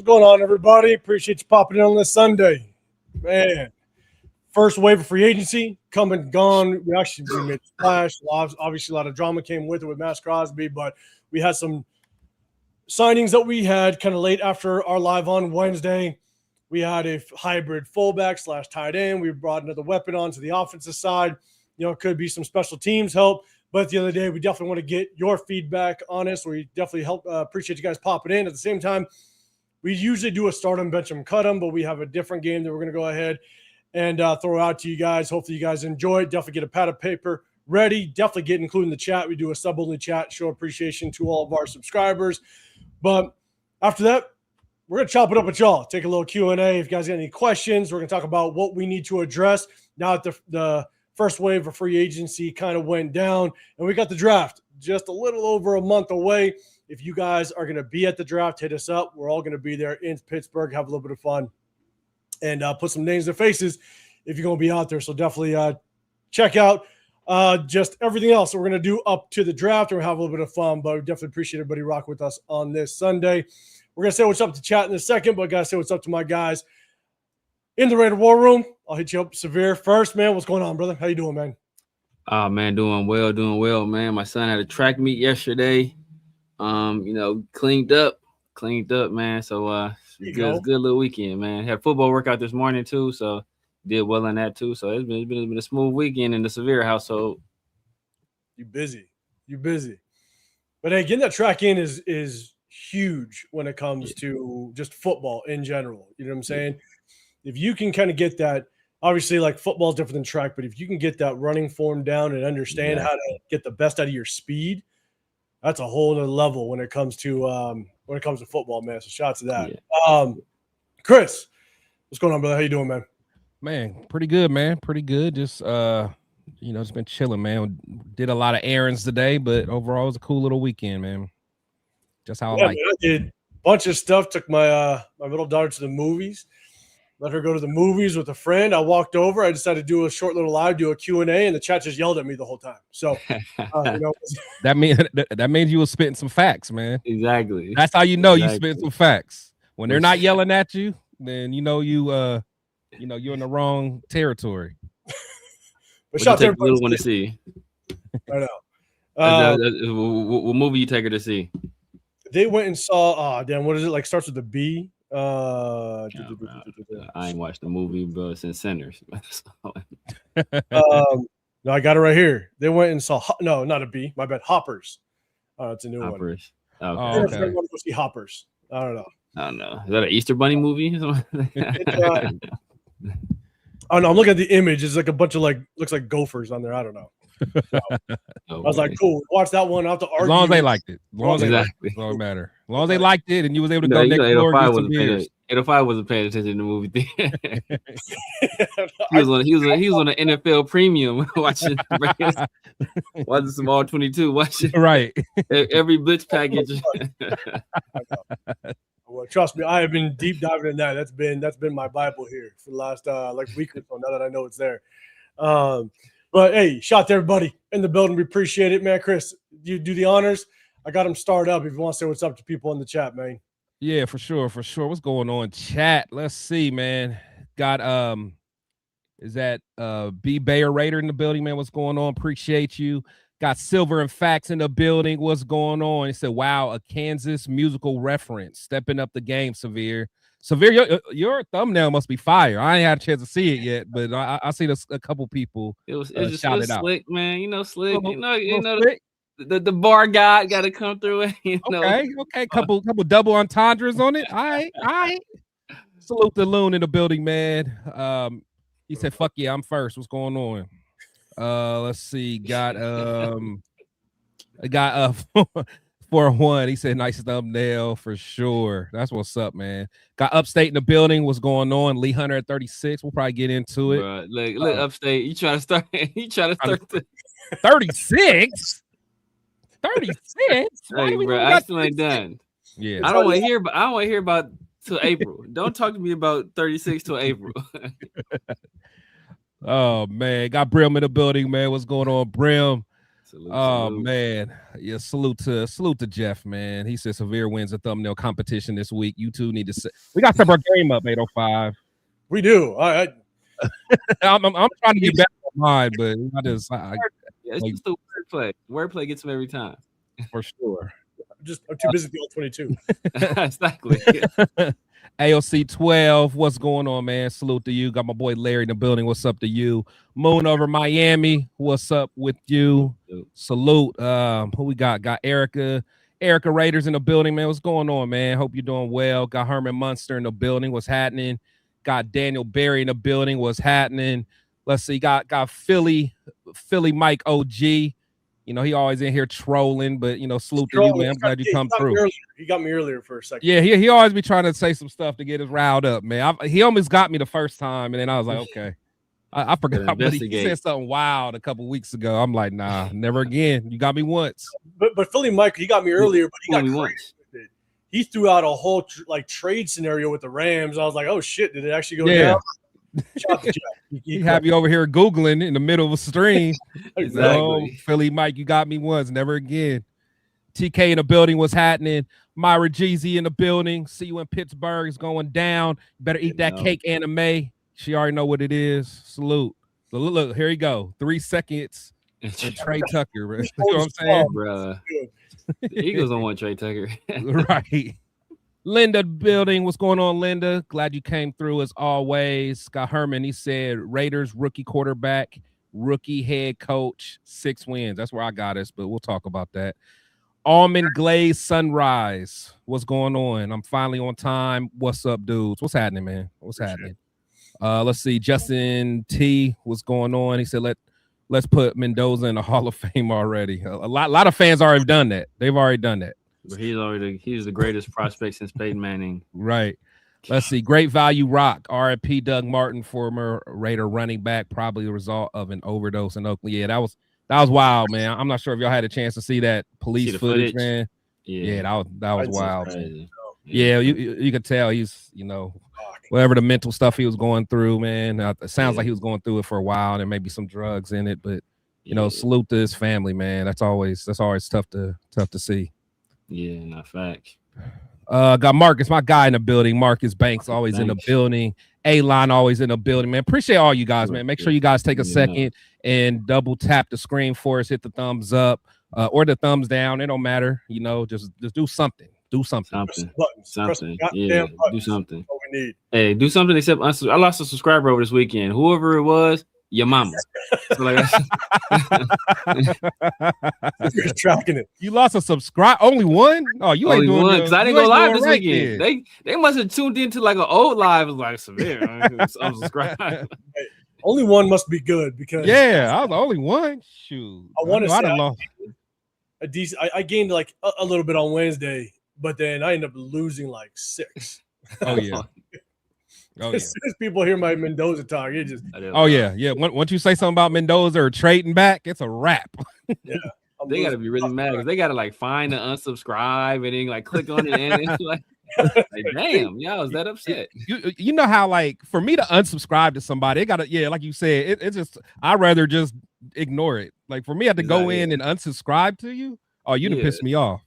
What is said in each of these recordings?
going on, everybody? Appreciate you popping in on this Sunday. Man, first wave of free agency come and gone. We made a splash. Obviously, a lot of drama came with it with Maxx Crosby, but we had some signings that we had kind of late after our live on Wednesday. We had a hybrid fullback / tight end. We brought another weapon onto the offensive side. It could be some special teams help. But at the end of the day, we definitely want to get your feedback on us. We definitely appreciate you guys popping in. At the same time, we usually do a start 'em, bench 'em, cut 'em, but we have a different game that we're going to go ahead and throw out to you guys. Hopefully you guys enjoy it. Definitely get a pad of paper ready. Definitely get included in the chat. We do a sub-only chat, show appreciation to all of our subscribers. But after that, we're going to chop it up with y'all. Take a little Q&A. If you guys got any questions, we're going to talk about what we need to address now that the first wave of free agency kind of went down, and we got the draft just a little over a month away. If you guys are going to be at the draft, hit us up. We're all going to be there in Pittsburgh, have a little bit of fun, and put some names and faces if you're going to be out there. So definitely check out just everything else that we're going to do up to the draft, and we'll have a little bit of fun. But we definitely appreciate everybody rocking with us on this Sunday. We're going to say what's up to chat in a second, but I got to say what's up to my guys in the Raider War Room. I'll hit you up, Severe, first, man. What's going on, brother? How you doing, man? Man, doing well, man. My son had a track meet yesterday. Cleaned up, man. So it was a good little weekend, man. Had football workout this morning too, so did well in that too. So it's been a smooth weekend in the Severe household. You busy. But hey, getting that track in is huge when it comes to just football in general. You know what I'm saying? Yeah. If you can kind of get that, obviously, like football is different than track, but if you can get that running form down and understand how to get the best out of your speed, that's a whole other level when it comes to football, man. So shout out to that. Yeah. Chris, what's going on, brother? How you doing, man? Man, pretty good, man. Pretty good. Just just been chilling, man. Did a lot of errands today, but overall it was a cool little weekend, man. Just how I like it. I did a bunch of stuff. Took my my little daughter to the movies. Let her go to the movies with a friend. I walked over. I decided to do a short little live, do a Q&A, and the chat just yelled at me the whole time. So, that means you were spitting some facts, man. Exactly. That's how you know you spit some facts. When they're not yelling at you, then you're in the wrong territory. But shout out to little one to see. I know. What movie you take her to see? They went and saw. What is it? Like starts with a B. I ain't watched the movie, but since Sinners. No, I got it right here. They went and saw. No, not a B. My bad. Hoppers. It's a new Hoppers. one. Okay. I want to go see Hoppers. I don't know. Is that an Easter Bunny movie? Oh no, I'm looking at the image. It's like a bunch of looks like gophers on there. I don't know. So, I was like, cool. Watch that one. I have to argue. As long as they liked it. As long as they liked it. It don't matter. As long as they liked it and you was able to go next door and get some beers. 805 wasn't paying attention to the movie theater. he was on the NFL Premium watching some all 22. Watching right every blitz package. Well, trust me, I have been deep diving in that. That's been my Bible here for the last week or so. Now that I know it's there. But hey, shout out to everybody in the building. We appreciate it, man. Chris, you do the honors. I got them started up. If you want to say what's up to people in the chat, man. Yeah, for sure. What's going on, chat? Let's see, man. Got is that B Bayer Raider in the building, man? What's going on? Appreciate you. Got Silver and Facts in the building. What's going on? He said, "Wow, a Kansas musical reference, stepping up the game." Severe, your thumbnail must be fire. I ain't had a chance to see it yet, but I seen a couple people. It was slick, man. Slick. Slick. The bar guy got to come through it. Okay. Couple double entendres on it. All right. Salute the loon in the building, man. He said, "Fuck yeah, I'm first." What's going on? Let's see. Got 4-1. He said, "Nice thumbnail for sure." That's what's up, man. Got Upstate in the building. What's going on? Lee Hunter at 36. We'll probably get into it. Bro, look, Upstate. You trying to start? 36. 36. Hey, bro, I still ain't done. Yeah, I don't want to hear about till April. Don't talk to me about 36 till April. Oh man, got Brim in the building, man. What's going on, Brim? Salute. Man, yeah. Salute to Jeff, man. He said Severe wins a thumbnail competition this week. You two need to. We got to step our game up. 805. We do. I'm trying to get back on mine, but it's just the wordplay. Wordplay gets him every time. For sure. I'm too busy with the 22. Exactly. AOC 12, what's going on, man? Salute to you. Got my boy Larry in the building. What's up to you? Moon over Miami. What's up with you? Salute. Who we got? Got Erica Raiders in the building, man. What's going on, man? Hope you're doing well. Got Herman Munster in the building. What's happening? Got Daniel Berry in the building. What's happening? Let's see. Got Philly Mike OG. You know, he always in here trolling, but, you know, salute to you, man. I'm glad you come through. He got me earlier for a second. Yeah, he always be trying to say some stuff to get us riled up, man. He almost got me the first time, and then I was like, okay. I forgot, but he said something wild a couple weeks ago. I'm like, nah, never again. You got me once. But Philly Mike, he got me earlier, but he got me once. He threw out a whole trade scenario with the Rams. I was like, oh, shit, did it actually go down? He have you over here Googling in the middle of a stream. Exactly. Oh, Philly Mike, you got me once, never again. TK in the building, what's happening? Myra Jeezy in the building. See you in Pittsburgh. It's going down. Better eat that cake, anime. She already know what it is. Salute. So look, here you go. 3 seconds. And Trey Tucker, bro. You know what I'm saying? Bro. The Eagles don't want Trey Tucker. Right. Linda building. What's going on, Linda? Glad you came through as always. Got Herman. He said Raiders rookie quarterback, rookie head coach, 6 wins. That's where I got us, but we'll talk about that. Almond Glaze Sunrise. What's going on? I'm finally on time. What's up, dudes? What's happening, man? What's happening? Let's see. Justin T. What's going on? He said let's put Mendoza in the Hall of Fame already. A lot of fans already done that. They've already done that. But he's the greatest prospect since Peyton Manning. Right. Let's see. Great value rock. RIP Doug Martin, former Raider running back, probably the result of an overdose in Oakland. Yeah, that was wild, man. I'm not sure if y'all had a chance to see that police footage, man. Yeah, that was wild. Man. Yeah, you could tell he's, you know, whatever the mental stuff he was going through, man. It sounds like he was going through it for a while, and there may be some drugs in it, but you know, salute to his family, man. That's always tough to see. Yeah, not fact. Got Marcus, my guy in the building. Marcus Banks always in the building. A-Line always in the building, man. Appreciate all you guys, man. Make sure you guys take a second and double tap the screen for us. Hit the thumbs up or the thumbs down. It don't matter. You know, just do something. Do something. Something. Yeah, do something. What we need. Hey, do something except I lost a subscriber over this weekend. Whoever it was, your mama. So like, you're tracking it. You lost a subscribe. Only one? Oh, you ain't doing one because I didn't go live this weekend. They must have tuned into like an old live. Like Severe. Unsubscribe. Hey, only one must be good because I was the only one. Shoot, I want to say I lost a decent. I gained like a little bit on Wednesday, but then I ended up losing like 6. Oh yeah. As soon as people hear my Mendoza talk, it just Once you say something about Mendoza or trading back, it's a wrap. Yeah, they got to be really mad because they got to like find the unsubscribe and then like click on it and it's like damn, y'all was that upset. You know how like for me to unsubscribe to somebody, it gotta like you said, it's just I'd rather just ignore it. Like for me, I have to go in and unsubscribe to you. Oh, you done pissed me off.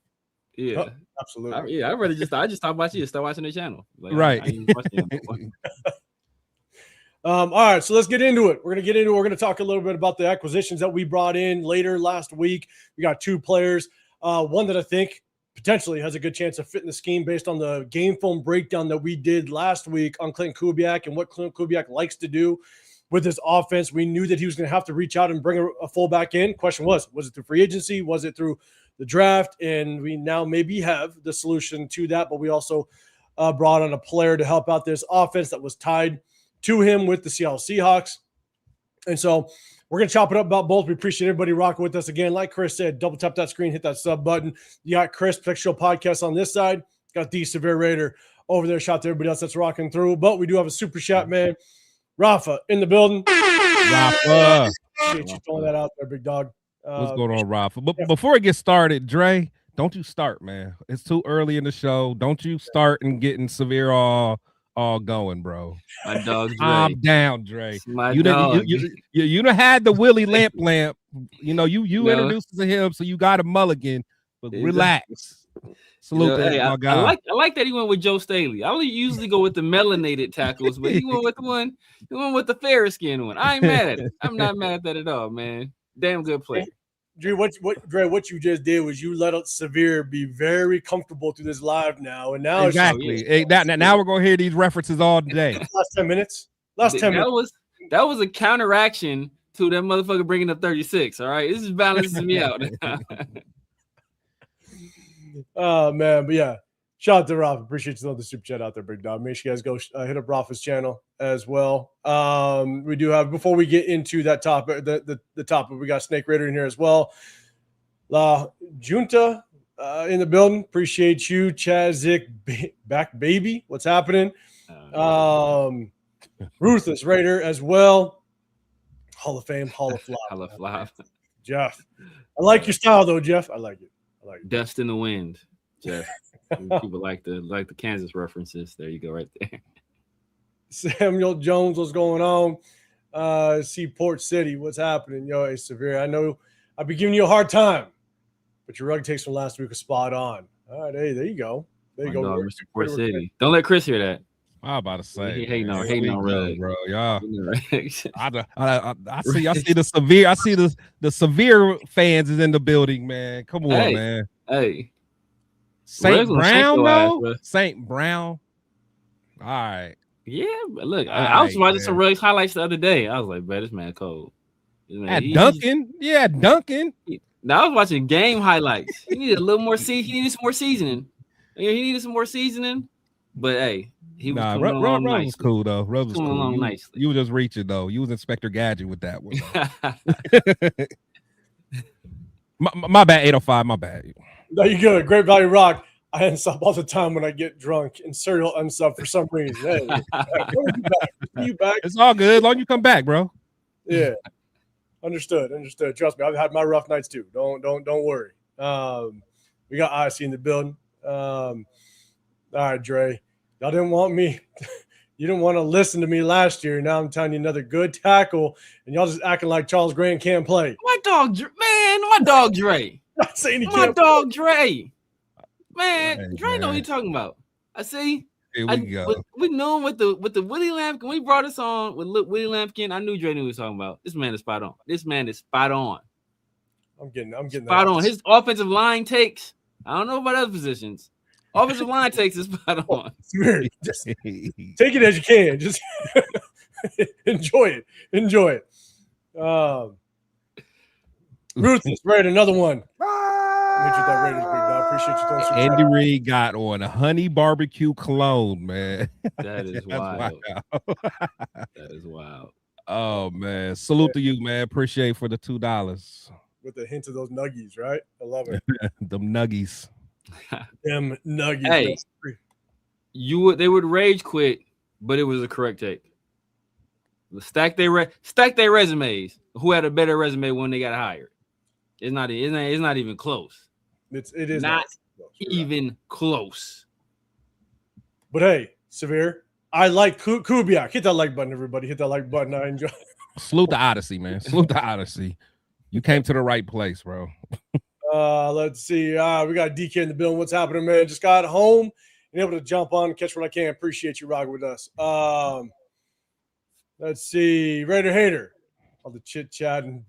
Yeah. Oh, absolutely. I rather just stop watching you, start watching the channel. Like, right. All right, so let's get into it. We're gonna talk a little bit about the acquisitions that we brought in later last week. We got 2 players. One that I think potentially has a good chance of fitting the scheme based on the game film breakdown that we did last week on Clinton Kubiak and what Clinton Kubiak likes to do with his offense. We knew that he was going to have to reach out and bring a fullback in. Question was it through free agency? Was it through the draft? And we now maybe have the solution to that, but we also brought on a player to help out this offense that was tied to him with the Seattle Seahawks. And so we're going to chop it up about both. We appreciate everybody rocking with us again. Like Chris said, double tap that screen, hit that sub button. You got Chris, Flex Show Podcast on this side. Got the Severe Raider over there. Shout out to everybody else that's rocking through. But we do have a super chat, man. Rafa in the building. Rafa. Appreciate you throwing that out there, big dog. What's going on, Rafa? But before it gets started, Dre, don't you start, man. It's too early in the show. Don't you start and getting Severe all all going, bro. My dog Dre. I'm down, Dre. It's my You dog. you done had the Willie Lamp. You know, you No. introduced us to him, so you got a mulligan. But relax. Salute to hey, my guy. I like that he went with Joe Staley. I usually go with the melanated tackles, but he went with the fair skin one. I ain't mad at it. I'm not mad at that at all, man. Damn good play. Dre, what you just did was you let Severe be very comfortable through this live now, and now exactly. Now we're gonna hear these references all day. Last 10 minutes. That was a counteraction to that motherfucker bringing up 36. All right, this is balances me out. Oh man, but yeah, shout out to Ralph. Appreciate you throwing the super chat out there, big dog. Make sure you guys go hit up Ralph's channel as well. We do have, before we get into that topic, the topic, we got Snake Raider in here as well. La Junta in the building. Appreciate you, Chazik back baby. What's happening? Ruthless Raider as well. Hall of Fame, Hall of Flop. Jeff, I like your style though, Jeff. I like it. Dust in the wind, Jeff. People like the Kansas references. There you go, right there. Samuel Jones, what's going on? Seaport City, what's happening? Yo, it's Severe. I know I've been giving you a hard time, but your rug takes from last week was spot on. All right, hey, there you go. There you go, Mr. Port City. Don't let Chris hear that. I'm about to say, he hating on rug, bro. Y'all, I see the severe. I see the severe fans is in the building, man. Come on, man. Hey, Saint Brown, though. Saint Brown. All right. Yeah, but look, I was watching some Rugs highlights the other day. I was like, "Man, this man cold." Duncan. Now I was watching game highlights. He needed a little more He needed some more seasoning. But hey, he was coming along nicely. Was cool though. Rub was coming along nicely. You were just reaching though. You was Inspector Gadget with that one. my bad. 805. My bad. No, you good. Great Value Rock. I unsub all the time when I get drunk and serial unsub for some reason. Hey, you back? It's all good as long as you come back, bro. Yeah. Understood. Trust me, I've had my rough nights too. Don't worry. We got Icy in the building. All right, Dre. Y'all didn't want me. You didn't want to listen to me last year. Now I'm telling you another good tackle, and y'all just acting like Charles Grant can't play. My dog Dre. Not saying he my can't dog Dre. Man, Dre know what he's talking about. I see. Here we go. We knew him with the Willie Lampkin. We brought us on with Willie Lampkin. I knew Dre knew what he was talking about. This man is spot on. I'm getting spot on. His offensive line takes. I don't know about other positions. Offensive line takes is spot on. Just take it as you can. Just enjoy it. Ruthless, right? Another one. That Raiders, big dog. Appreciate you throwing some Andy Reid got on a honey barbecue cologne, man. That is wild. That is wild. Oh man, salute to you, man. Appreciate for the $2 with a hint of those nuggies, right? I love it. Them nuggies. Them nuggies. Hey, they would rage quit, but it was a correct take. Stack their resumes. Who had a better resume when they got hired? It's not even close. It is not even close. But hey, Severe, I like Kubiak. Hit that like button, everybody. Hit that like button. I enjoy. Salute the Odyssey, man. Salute the Odyssey. You came to the right place, bro. Let's see. We got DK in the building. What's happening, man? Just got home and able to jump on and catch what I can. Appreciate you rocking with us. Let's see. Raider Hater. All the chit chat and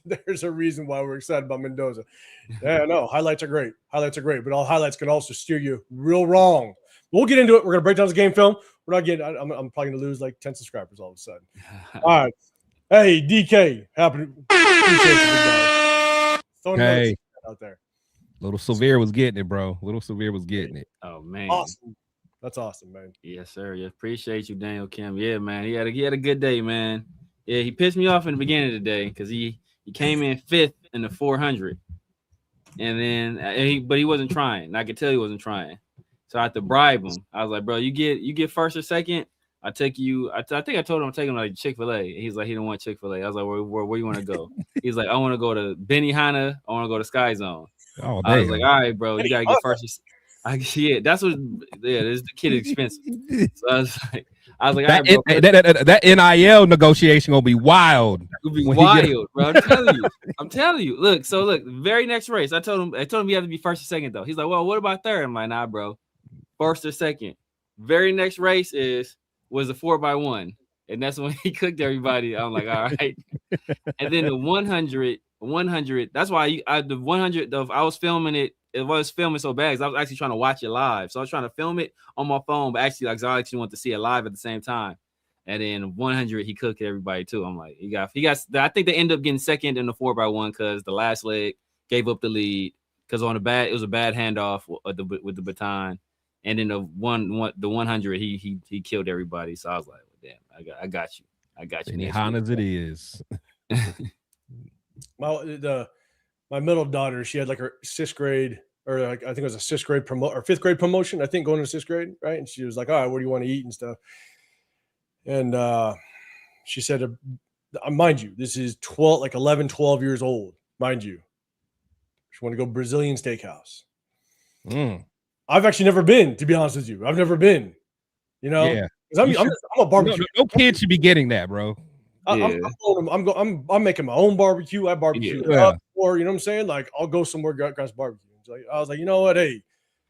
there's a reason why we're excited about Mendoza. Yeah, no, highlights are great. But all highlights can also steer you real wrong. We'll get into it. We're gonna break down this game film. We're not getting. I'm probably gonna lose like 10 subscribers all of a sudden. All right. Hey, DK, happy. Hey, out there. Little Severe was getting it, bro. Oh man, awesome. That's awesome, man. Yes, sir. Yeah, appreciate you, Daniel Kim. Yeah, man. He had a good day, man. Yeah, he pissed me off in the beginning of the day because he came in 5th in the 400, and then but he wasn't trying. I could tell he wasn't trying, so I had to bribe him. I was like, bro, you get first or second, I take you. I think I told him I'm taking him like Chick-fil-A. He's like, he don't want Chick-fil-A. I was like, where you want to go? He's like, I want to go to Benihana. I want to go to Sky Zone. Oh, I was like, all right, bro, you gotta get first. Yeah, that's what. Yeah, this the kid expensive. So I was like, all that, right, bro. that NIL negotiation gonna be wild. It'll be wild, bro. I'm telling you. Look, very next race, I told him he had to be first or second though. He's like, well, what about third? I'm like, nah, bro, first or second. Very next race was a 4x1, and that's when he cooked everybody. I'm like, all right. And then the 100. That's why the 100. I was filming it. It was filming so bad because I was actually trying to watch it live. So I was trying to film it on my phone, but actually, like, I actually want to see it live at the same time. And then 100, he cooked everybody too. I'm like, he got. I think they ended up getting second in the 4x1 because the last leg gave up the lead because it was a bad handoff with the baton. And then the 100, he killed everybody. So I was like, well, damn, I got you. Any Hanas it is. My middle daughter, she had like her sixth grade, or like I think it was a sixth grade or fifth grade promotion. I think going to sixth grade, right? And she was like, "All right, what do you want to eat and stuff?" And she said, "Mind you, this is 11, 12 years old, mind you. She want to go Brazilian steakhouse." I've actually never been, to be honest with you. I've never been, Yeah. I'm a barbecue. No kid should be getting that, bro. Yeah. I'm making my own barbecue. I barbecue up, or you know what I'm saying? Like, I'll go somewhere grass barbecue. I was like, you know what? Hey,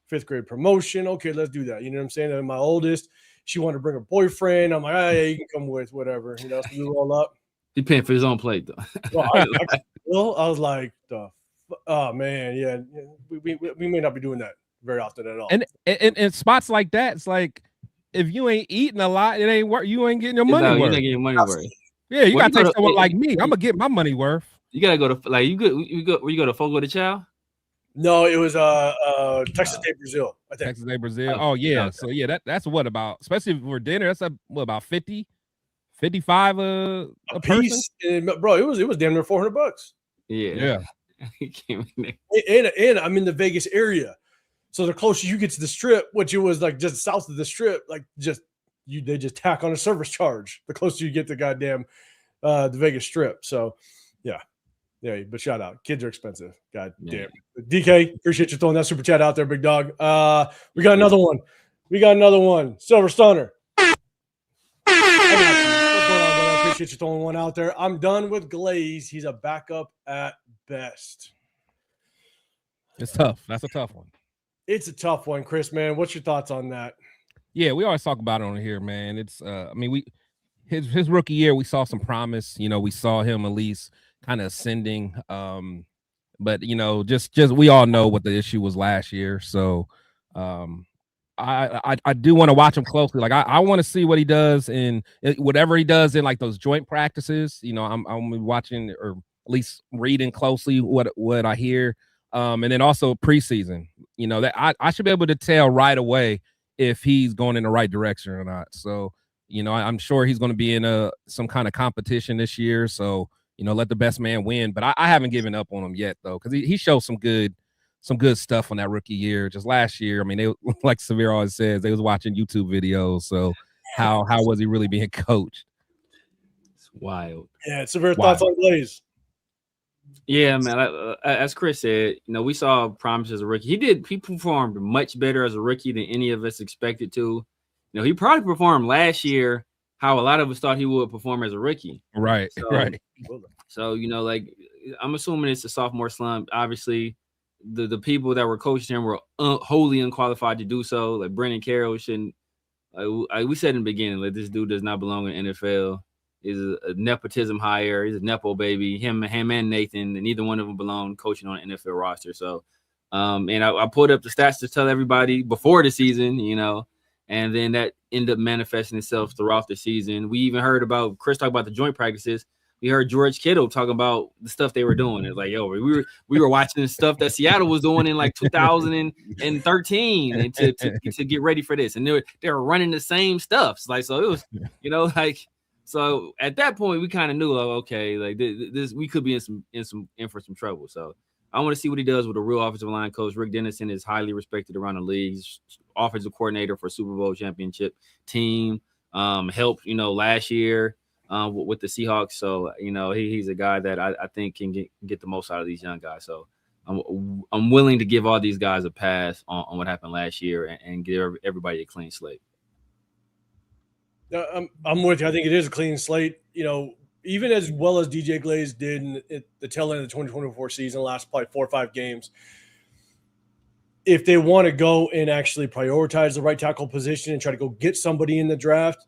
fifth grade promotion. Okay, let's do that. You know what I'm saying? And my oldest, she wanted to bring her boyfriend. I'm like, oh, yeah, you can come with whatever. So we roll up. He paying for his own plate though. Well, I was like, oh man, yeah, we may not be doing that very often at all. And spots like that, it's like if you ain't eating a lot, it ain't worth. You ain't getting your money worth. You're not getting your money worth. Yeah, you gotta take someone like me. I'm gonna get my money worth. You gotta go to you go to Fogo de Chao? No, it was Texas Day Brazil. I think. Texas Day Brazil. Oh yeah. So yeah, that's what about, especially for dinner. That's about 50, 55 a piece. Bro, it was damn near $400. Yeah. And I'm in the Vegas area, so the closer you get to the Strip, which it was like just south of the Strip, like they just tack on a service charge the closer you get to goddamn the Vegas Strip. So yeah, but shout out, kids are expensive. God damn. DK, appreciate you throwing that super chat out there, big dog. We got another one. Silver Stunner. I appreciate you throwing one out there. I'm done with Glaze. He's a backup at best. It's tough. That's a tough one. It's a tough one, Chris, man. What's your thoughts on that? Yeah, we always talk about it on here, man. It's his rookie year, we saw some promise. We saw him at least kind of ascending. But just we all know what the issue was last year. So I do want to watch him closely. Like I want to see what he does in whatever he does in like those joint practices. I'm watching or at least reading closely what I hear. And then also preseason, that I should be able to tell right away if he's going in the right direction or not. So, I'm sure he's going to be in some kind of competition this year. So, let the best man win. But I haven't given up on him yet, though, because he showed some good stuff on that rookie year. Just last year, I mean, they, like Severe always says, they was watching YouTube videos. So how was he really being coached? It's wild. Yeah, Severe thoughts on Glaze. Yeah, man. As Chris said, we saw promise as a rookie. He performed much better as a rookie than any of us expected to. He probably performed last year how a lot of us thought he would perform as a rookie. Right. So, like, I'm assuming it's a sophomore slump. Obviously, the people that were coaching him were wholly unqualified to do so. Like Brendan Carroll shouldn't. We said in the beginning, like, this dude does not belong in the NFL. He's a nepotism hire. He's a nepo baby. Him and Nathan, and neither one of them belong coaching on an NFL roster. So, and I pulled up the stats to tell everybody before the season, and then that ended up manifesting itself throughout the season. We even heard about Chris talk about the joint practices. We heard George Kittle talk about the stuff they were doing. It's like, we were watching the stuff that Seattle was doing in like 2013 and to get ready for this, and they were running the same stuff. Like, so it was, So at that point, we kind of knew, like, okay, like this, we could be in for some trouble. So I want to see what he does with a real offensive line coach. Rick Dennison is highly respected around the league. He's offensive coordinator for Super Bowl championship team. Helped last year with the Seahawks. So he's a guy that I think can get the most out of these young guys. So I'm willing to give all these guys a pass on what happened last year and give everybody a clean slate. I'm with you. I think it is a clean slate. Even as well as DJ Glaze did in the tail end of the 2024 season, last probably 4 or 5 games. If they want to go and actually prioritize the right tackle position and try to go get somebody in the draft,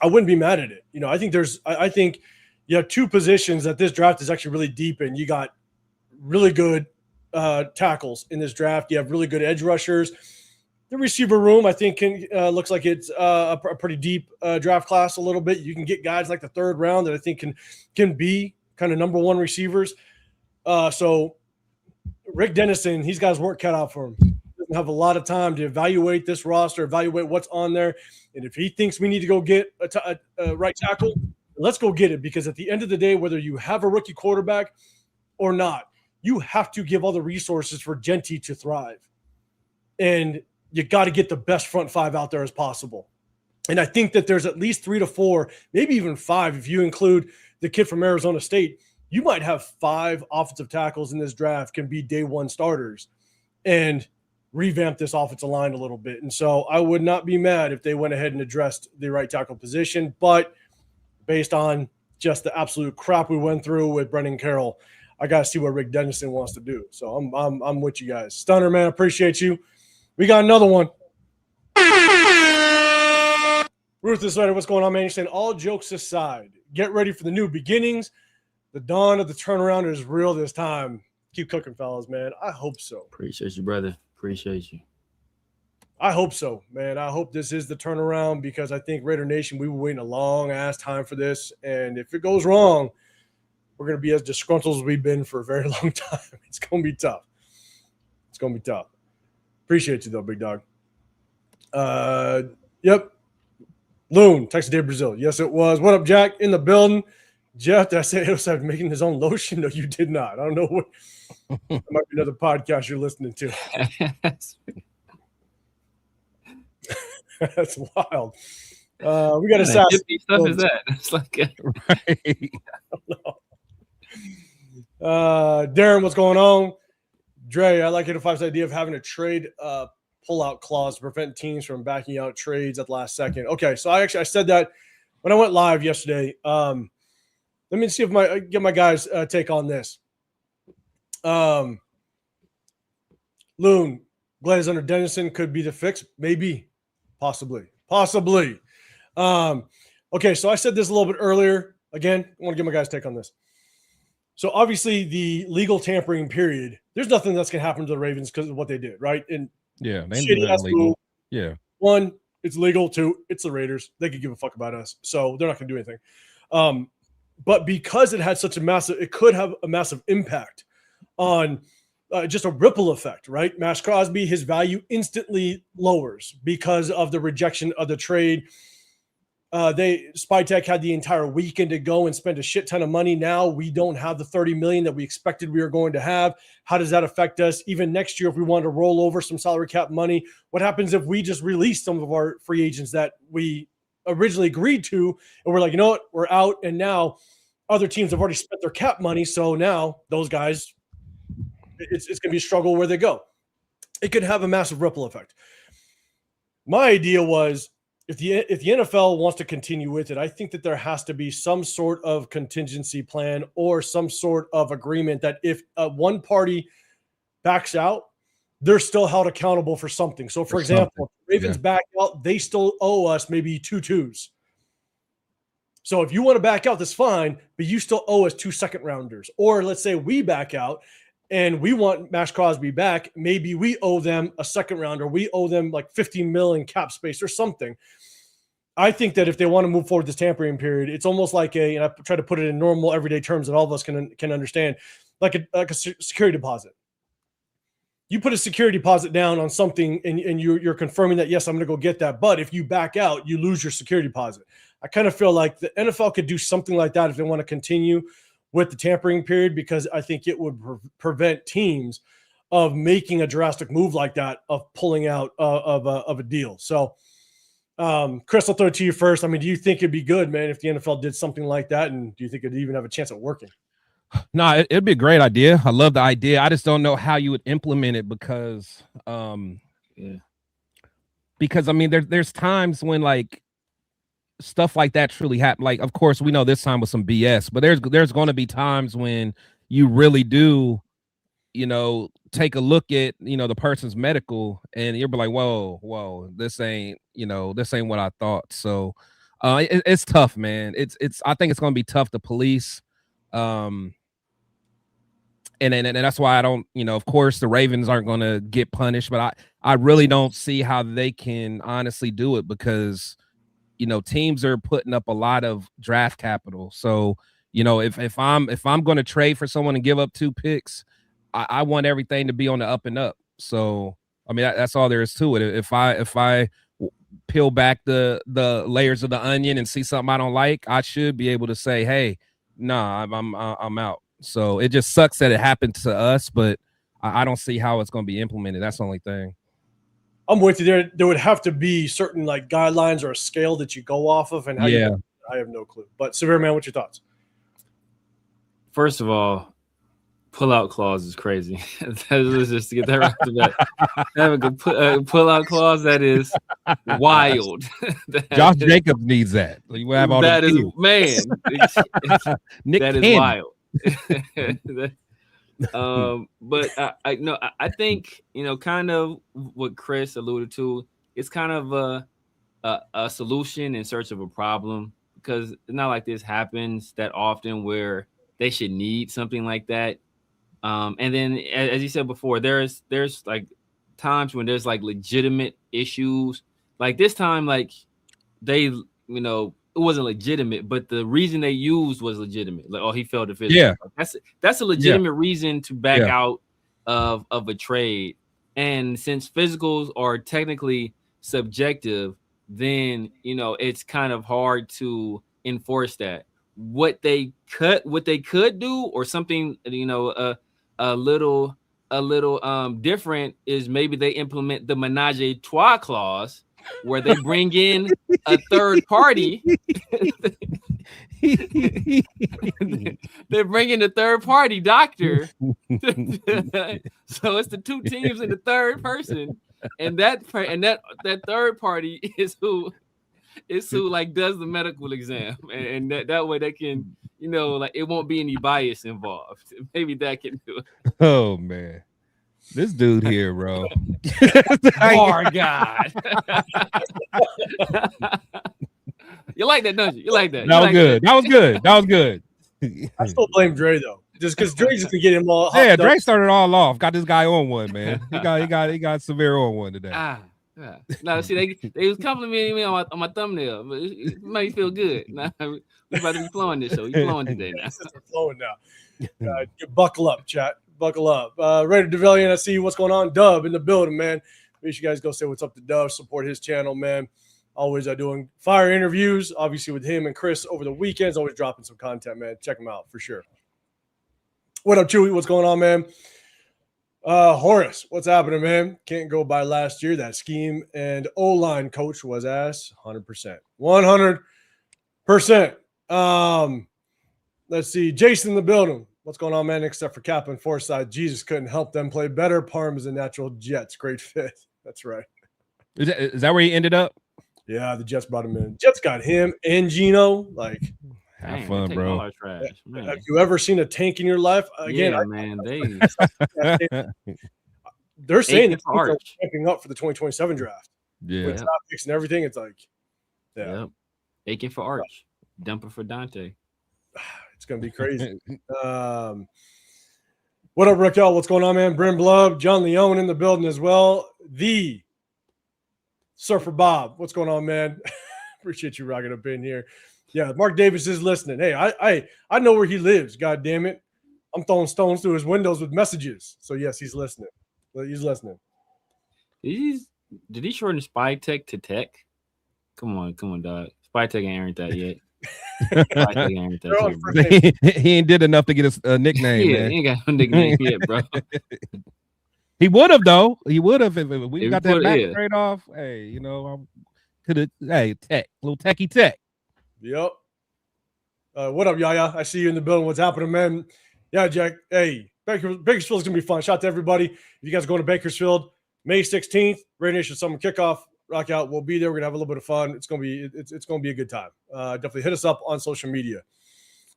I wouldn't be mad at it. I think you have 2 positions that this draft is actually really deep in. You got really good tackles in this draft. You have really good edge rushers. The receiver room, I think, looks like it's a pretty deep draft class a little bit. You can get guys like the 3rd round that I think can be kind of number 1 receivers. So Rick Dennison, he's got his work cut out for him. He doesn't have a lot of time to evaluate this roster, evaluate what's on there. And if he thinks we need to go get a right tackle, let's go get it. Because at the end of the day, whether you have a rookie quarterback or not, you have to give all the resources for Genty to thrive. And you got to get the best front 5 out there as possible. And I think that there's at least 3 to 4, maybe even 5, if you include the kid from Arizona State. You might have 5 offensive tackles in this draft can be day 1 starters and revamp this offensive line a little bit. And so I would not be mad if they went ahead and addressed the right tackle position. But based on just the absolute crap we went through with Brendan Carroll, I got to see what Rick Dennison wants to do. So I'm with you guys. Stunner, man, appreciate you. We got another one. Ruthless Rider, what's going on, man? You're saying all jokes aside, get ready for the new beginnings. The dawn of the turnaround is real this time. Keep cooking, fellas, man. I hope so. Appreciate you, brother. Appreciate you. I hope so, man. I hope this is the turnaround because I think Raider Nation, we were waiting a long-ass time for this. And if it goes wrong, we're going to be as disgruntled as we've been for a very long time. It's going to be tough. It's going to be tough. Appreciate you, though, big dog. Yep. Loon, Texas Day, Brazil. Yes, it was. What up, Jack? In the building. Jeff, did I say he was making his own lotion? No, you did not. I don't know what. That might be another podcast you're listening to. That's wild. We got What stuff is that? It's like right. I don't know. Darren, what's going on? Dre, I like Hit-A-Five's idea of having a trade pull-out clause to prevent teams from backing out trades at the last second. Okay, so I said that when I went live yesterday. Let me see if get my guys' take on this. Loon, Glaze under Dennison could be the fix. Maybe. Possibly. Okay, so I said this a little bit earlier. Again, I want to get my guys' take on this. So obviously the legal tampering period, there's nothing that's going to happen to the Ravens because of what they did, right? And yeah, they did that legal. Yeah. 1, it's legal. 2, it's the Raiders. They could give a fuck about us. So they're not going to do anything. But because it had such it could have a massive impact on just a ripple effect, right? Maxx Crosby, his value instantly lowers because of the rejection of the trade. Spytech had the entire weekend to go and spend a shit ton of money. Now we don't have the $30 million that we expected we were going to have. How does that affect us? Even next year, if we wanted to roll over some salary cap money, what happens if we just release some of our free agents that we originally agreed to? And we're like, you know what? We're out. And now other teams have already spent their cap money. So now those guys, it's going to be a struggle where they go. It could have a massive ripple effect. My idea was, if the NFL wants to continue with it, I think that there has to be some sort of contingency plan or some sort of agreement that if one party backs out, they're still held accountable for something. So, for example, if Ravens back out, they still owe us maybe 2 2s. So if you want to back out, that's fine, but you still owe us 2 second-rounders. Or let's say we back out and we want Maxx Crosby back. Maybe we owe them a second-rounder. We owe them like $15 million cap space or something. I think that if they want to move forward this tampering period, it's almost like and I try to put it in normal everyday terms that all of us can understand, like a security deposit. You put a security deposit down on something and you're confirming that, yes, I'm going to go get that. But if you back out, you lose your security deposit. I kind of feel like the NFL could do something like that if they want to continue with the tampering period, because I think it would prevent teams of making a drastic move like that, of pulling out of a deal. So, Chris, I'll throw it to you first. I mean, do you think it'd be good, man, if the NFL did something like that? And do you think it'd even have a chance at working? No, it'd be a great idea. I love the idea. I just don't know how you would implement it because because I mean there's times when like stuff like that truly happen. Like, of course, we know this time was some BS, but there's going to be times when you really do, take a look at the person's medical, and you'll be like, whoa, this ain't what I thought. So, it's tough, man. It's I think it's going to be tough to police. And that's why I don't, of course, the Ravens aren't going to get punished, but I really don't see how they can honestly do it because teams are putting up a lot of draft capital. So, if I'm going to trade for someone and give up 2 picks, I want everything to be on the up and up. So, I mean, that's all there is to it. If I peel back the layers of the onion and see something I don't like, I should be able to say, hey, nah, I'm out. So it just sucks that it happened to us, but I don't see how it's going to be implemented. That's the only thing. I'm with you there. There would have to be certain like guidelines or a scale that you go off of, and how I have no clue. But Severe Man, what's your thoughts? First of all, pull-out clause is crazy. Let's just get that right to that. Having a pull-out clause that is wild. Josh Jacobs needs that. You have all that is man. Nick that is wild. But I think kind of what Chris alluded to. It's kind of a solution in search of a problem, because it's not like this happens that often where they should need something like that. And then, as you said before, there's like times when there's like legitimate issues. Like this time, like they, it wasn't legitimate, but the reason they used was legitimate. Like, oh, he failed the physical. Yeah, that's a legitimate reason to back out of a trade. And since physicals are technically subjective, then it's kind of hard to enforce that. What they could do, or something a little different, is maybe they implement the menage a trois clause, where they bring in a third party. They're bringing a third party doctor. So it's the 2 teams and the third person, and that third party is who like does the medical exam, and that way they can like it won't be any bias involved. Maybe that can do it. Oh man, this dude here, bro. Oh God. You like that, don't you? You like that? That was good. That was good. That was good. I still blame Dre though, just because Dre's just gonna get him all. Yeah, Dre started all off. Got this guy on one, man. He got Severe on one today. Yeah. No, see, they was complimenting me on my thumbnail, but it made me feel good. Now we about to be flowing this show. You flowing today now? Flowing now. Buckle up, chat. Buckle up. Raider Devillian, I see what's going on. Dub in the building, man. Make sure you guys go say what's up to Dub. Support his channel, man. Always doing fire interviews, obviously with him and Chris over the weekends. Always dropping some content, man. Check him out for sure. What up, Chewy? What's going on, man? Horace, what's happening, man? Can't go by last year. That scheme and O-line coach was ass 100%. 100%. Let's see. Jason in the building. What's going on, man? Except for Cap and Forsyth, Jesus couldn't help them play better. Parm is a natural Jets. Great fit. That's right. Is that where he ended up? Yeah, the Jets brought him in. Jets got him and Gino. Like, have fun, bro. Have you ever seen a tank in your life? Again, man. They're saying they're ramping up for the 2027 draft. Yeah, with top picks and everything. It's like, aching for Arch, dumping for Dante. It's gonna be crazy. What up, Raquel? What's going on, man? Bryn Blub, John Leone in the building as well. The Surfer Bob, what's going on, man? Appreciate you rocking up in here. Yeah, Mark Davis is listening. Hey, I know where he lives. God damn it, I'm throwing stones through his windows with messages. So yes, he's listening. He's listening. Did he shorten Spy Tech to Tech? Come on, dog. Spy Tech ain't that yet. He ain't did enough to get a nickname. Yeah, man. He ain't got no nickname yet, bro. He would have though. He would have if we got that back trade off. Hey, I'm could have. Hey, Tech, little techie Tech. Yep. What up, Yaya? I see you in the building. What's happening, man? Yeah, Jack. Hey, Bakersfield's gonna be fun. Shout out to everybody. If you guys are going to Bakersfield, May 16th, Raider Nation Summer Kickoff. Rock out. We'll be there. We're gonna have a little bit of fun. It's gonna be a good time. Definitely hit us up on social media.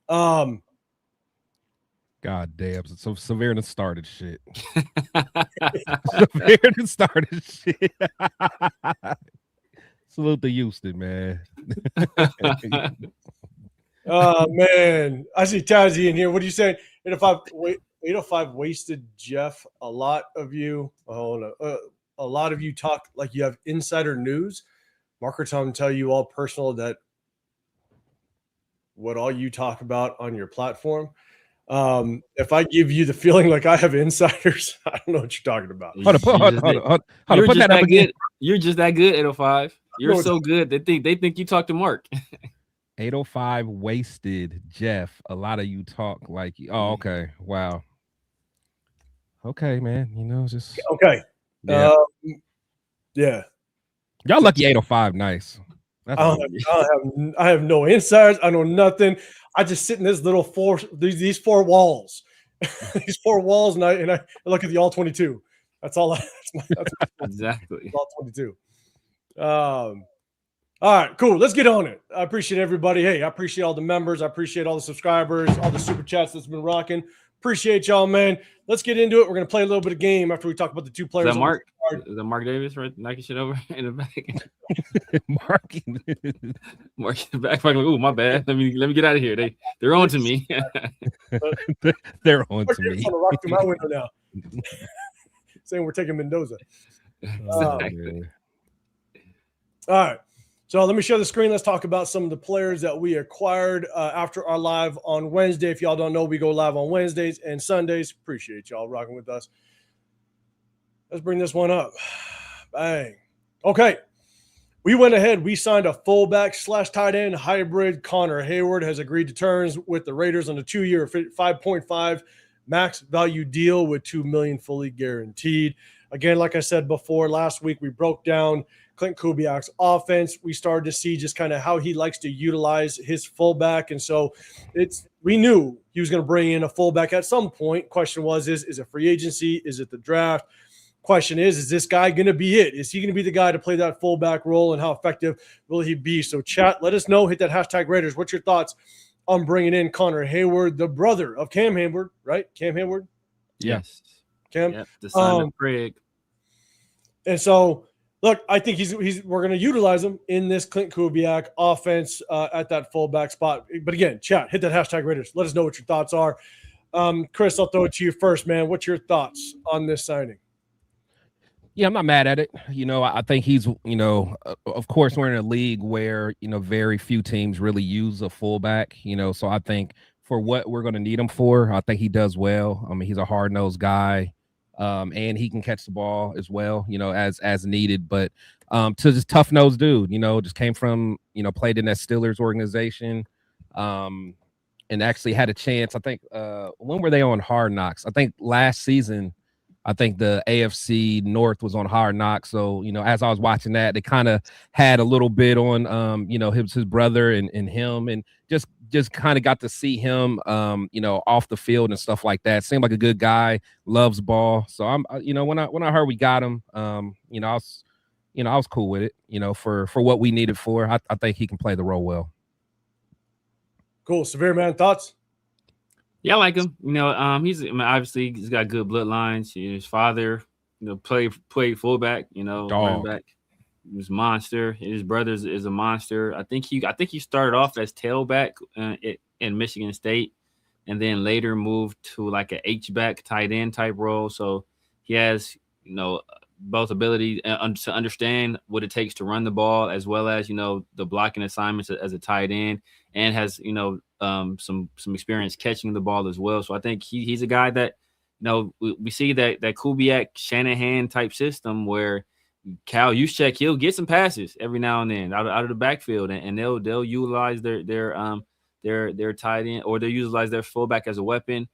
God damn. So Severe started shit. Severe started shit. Salute to Houston, man. Oh man, I see Tazzy in here. What are you saying? 805 wasted Jeff. A lot of you. A lot of you talk like you have insider news. Marker Tom tell you all personal that what all you talk about on your platform. If I give you the feeling like I have insiders, I don't know what you're talking about. Hold on. Put that up again. You're just that good, 805. You're so good. They think you talk to Mark. 805 wasted Jeff. A lot of you talk like, oh, okay. Wow. Okay, man. You know, just okay. Yeah. Y'all lucky 805. Nice. I have no insiders. I know nothing. I just sit in this little these four walls. These four walls, and I look at the all 22. That's all. That's exactly. All 22. All right, cool. Let's get on it. I appreciate everybody. Hey, I appreciate all the members. I appreciate all the subscribers, all the super chats that's been rocking. Appreciate y'all, man. Let's get into it. We're gonna play a little bit of game after we talk about the two players. Is that Mark? Is that Mark Davis right knocking shit over in the back? Mark in the back. Ooh, my bad. Let me get out of here. They're on to me. They're on to me. Rock through my window now. Saying we're taking Mendoza. Exactly. All right. So let me share the screen. Let's talk about some of the players that we acquired after our live on Wednesday. If y'all don't know, we go live on Wednesdays and Sundays. Appreciate y'all rocking with us. Let's bring this one up. Bang. Okay. We went ahead. We signed a fullback / tight end hybrid. Connor Hayward has agreed to terms with the Raiders on a 2-year, 5.5 max value deal with $2 million fully guaranteed. Again, like I said before, last week we broke down Clint Kubiak's offense. We started to see just kind of how he likes to utilize his fullback. And so we knew he was going to bring in a fullback at some point. Question was, is it free agency? Is it the draft? Question is this guy going to be it? Is he going to be the guy to play that fullback role, and how effective will he be? So chat, let us know. Hit that hashtag Raiders. What's your thoughts on bringing in Connor Hayward, the brother of Cam Hayward, right? Cam Hayward? Yes. Cam? Yep, the son of Craig. And so, look, I think we're going to utilize him in this Clint Kubiak offense at that fullback spot. But again, chat, hit that hashtag Raiders. Let us know what your thoughts are. Chris, I'll throw it to you first, man. What's your thoughts on this signing? Yeah, I'm not mad at it. You know, I think he's, you know, of course, we're in a league where, you know, very few teams really use a fullback, you know, so I think for what we're going to need him for, I think he does well. I mean, he's a hard-nosed guy. And he can catch the ball as well, you know, as needed. But to this tough-nosed dude, you know, just came from, you know, played in that Steelers organization, and actually had a chance. I think when were they on Hard Knocks? I think last season. I think the AFC North was on Hard Knocks. So, you know, as I was watching that, they kind of had a little bit on, you know, his brother and him, and just kind of got to see him, you know, off the field and stuff like that. Seemed like a good guy, loves ball. So I'm, you know, when I heard we got him, you know, I was cool with it, you know, for what we needed for. I think he can play the role well. Cool. Severe, man, thoughts? Yeah, I like him. You know, obviously he's got good bloodlines. His father, you know, played fullback. You know, running back. He was a monster. His brother is a monster. I think he started off as tailback in Michigan State, and then later moved to like an H-back tight end type role. So he has, you know, both ability to understand what it takes to run the ball, as well as, you know, the blocking assignments as a tight end, and has, you know, some experience catching the ball as well. So I think he's a guy that, you know, we see that Kubiak Shanahan type system where Cal Juszczyk, he'll get some passes every now and then out of the backfield, and they'll utilize their tight end, or they'll utilize their fullback as a weapon.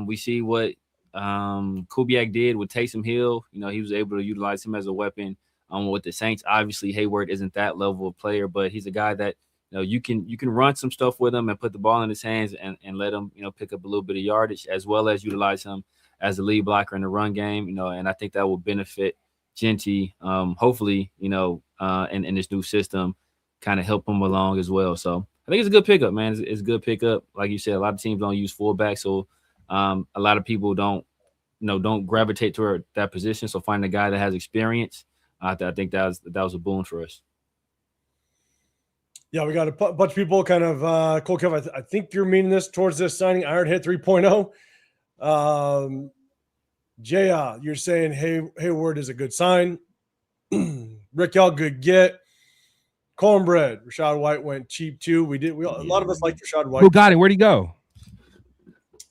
We see what Kubiak did with Taysom Hill. You know, he was able to utilize him as a weapon with the Saints. Obviously, Hayward isn't that level of player, but he's a guy that, you can run some stuff with him and put the ball in his hands and let him, pick up a little bit of yardage, as well as utilize him as a lead blocker in the run game, and I think that will benefit Genty, hopefully, in this new system, kind of help him along as well. So I think it's a good pickup, man. It's a good pickup. Like you said, a lot of teams don't use fullback, so a lot of people don't gravitate toward that position. So find a guy that has experience, I think that was a boon for us. Yeah, we got a bunch of people kind of Cole Kev. I think you're meaning this towards this signing, Iron Hit 3.0. Jaya, you're saying Hayward is a good sign. Rick, y'all good get. Cornbread, Rashad White went cheap too. A lot of us liked Rashad White. Who got it? Where'd he go?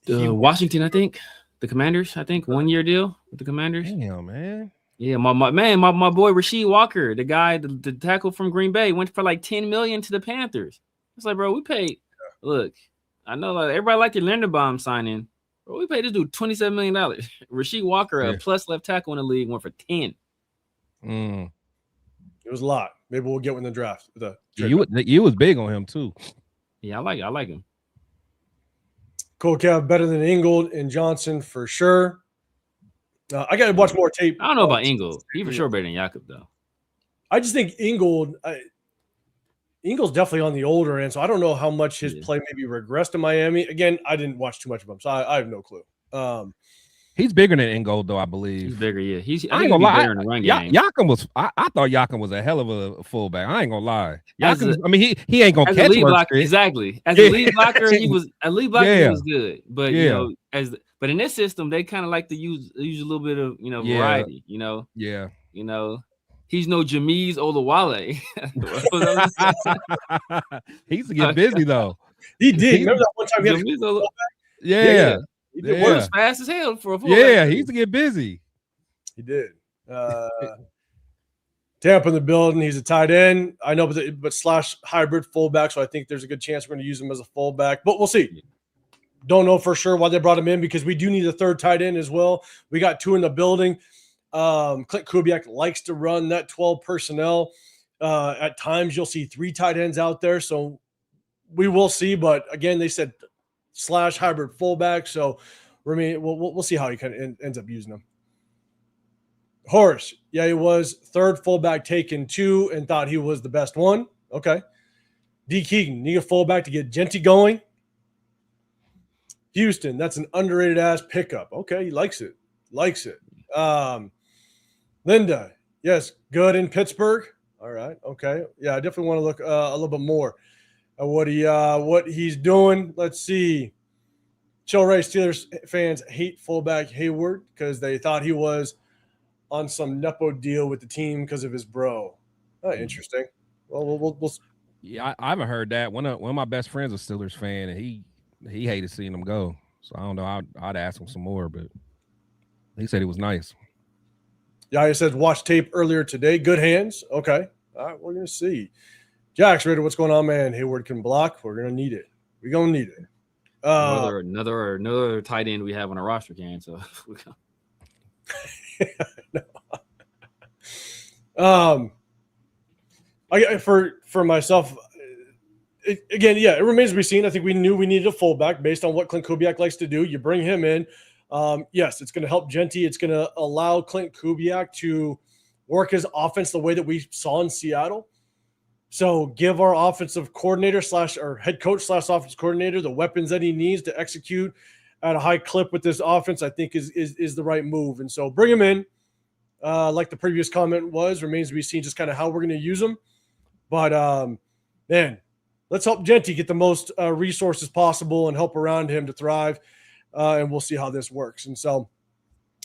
Washington, I think. The Commanders, I think. 1-year deal with the Commanders. Damn, man. Yeah, my boy Rasheed Walker, the guy, the tackle from Green Bay, went for like $10 million to the Panthers. It's like, bro, we paid. Look, I know like everybody liked the Linderbaum signing. Bro, we paid this dude $27 million. Rasheed Walker, a plus left tackle in the league, went for 10. It was a lot. Maybe we'll get one in the draft. You was big on him too. Yeah, I like him. Cole Kev, better than Ingold and Johnson for sure. I got to watch more tape. I don't know about Ingold. He for sure better than Jakob, though. I just think Ingold's definitely on the older end, so I don't know how much his play maybe regressed in Miami. Again, I didn't watch too much of him, so I have no clue. He's bigger than Ingold, though, I believe. He's bigger, yeah. I ain't gonna lie. Better in the run game. I thought Jakob was a hell of a fullback. I ain't gonna lie. He ain't gonna catch blocker, exactly. As a lead blocker, he was good. But but in this system, they kind of like to use a little bit of variety. Yeah. He's no Jameez Olawale. He used to get busy though. He did. Remember that one time he had Yeah. He did work fast as hell for a fullback. Yeah, he used to get busy. He did. Tampa in the building. He's a tight end. I know, but slash hybrid fullback. So I think there's a good chance we're going to use him as a fullback. But we'll see. Don't know for sure why they brought him in, because we do need a third tight end as well. We got 2 in the building. Clint Kubiak likes to run that 12 personnel. At times you'll see 3 tight ends out there. So we will see. But again, they said slash hybrid fullback. So we'll see how he kind of ends up using them. Horace, yeah, he was third fullback taken 2 and thought he was the best one. Okay. D. Keegan, need a fullback to get Genty going. Houston, that's an underrated ass pickup. Okay, he likes it. Linda, yes, good in Pittsburgh. All right, okay. Yeah, I definitely want to look a little bit more at what he's doing. Let's see. Chill Ray, Steelers fans hate fullback Hayward because they thought he was on some Nepo deal with the team because of his bro. Oh, interesting. Well, we'll yeah, I haven't heard that. One of my best friends is a Steelers fan, and he hated seeing him go. So I don't know. I'd ask him some more, but he said it was nice. Yeah, he said watch tape earlier today. Good hands. Okay. All right, we're gonna see. Jax, Raider, what's going on, man? Hayward can block. We're gonna need it. We're gonna need it. Another tight end we have on our roster, can so. For myself, it remains to be seen. I think we knew we needed a fullback based on what Clint Kubiak likes to do. You bring him in. Yes, it's going to help Genty. It's going to allow Clint Kubiak to work his offense the way that we saw in Seattle. So give our offensive coordinator or head coach / offense coordinator the weapons that he needs to execute at a high clip with this offense, I think is the right move. And so bring him in. Like the previous comment remains to be seen just kind of how we're going to use him. But, man, let's help Genty get the most resources possible and help around him to thrive. And we'll see how this works. And so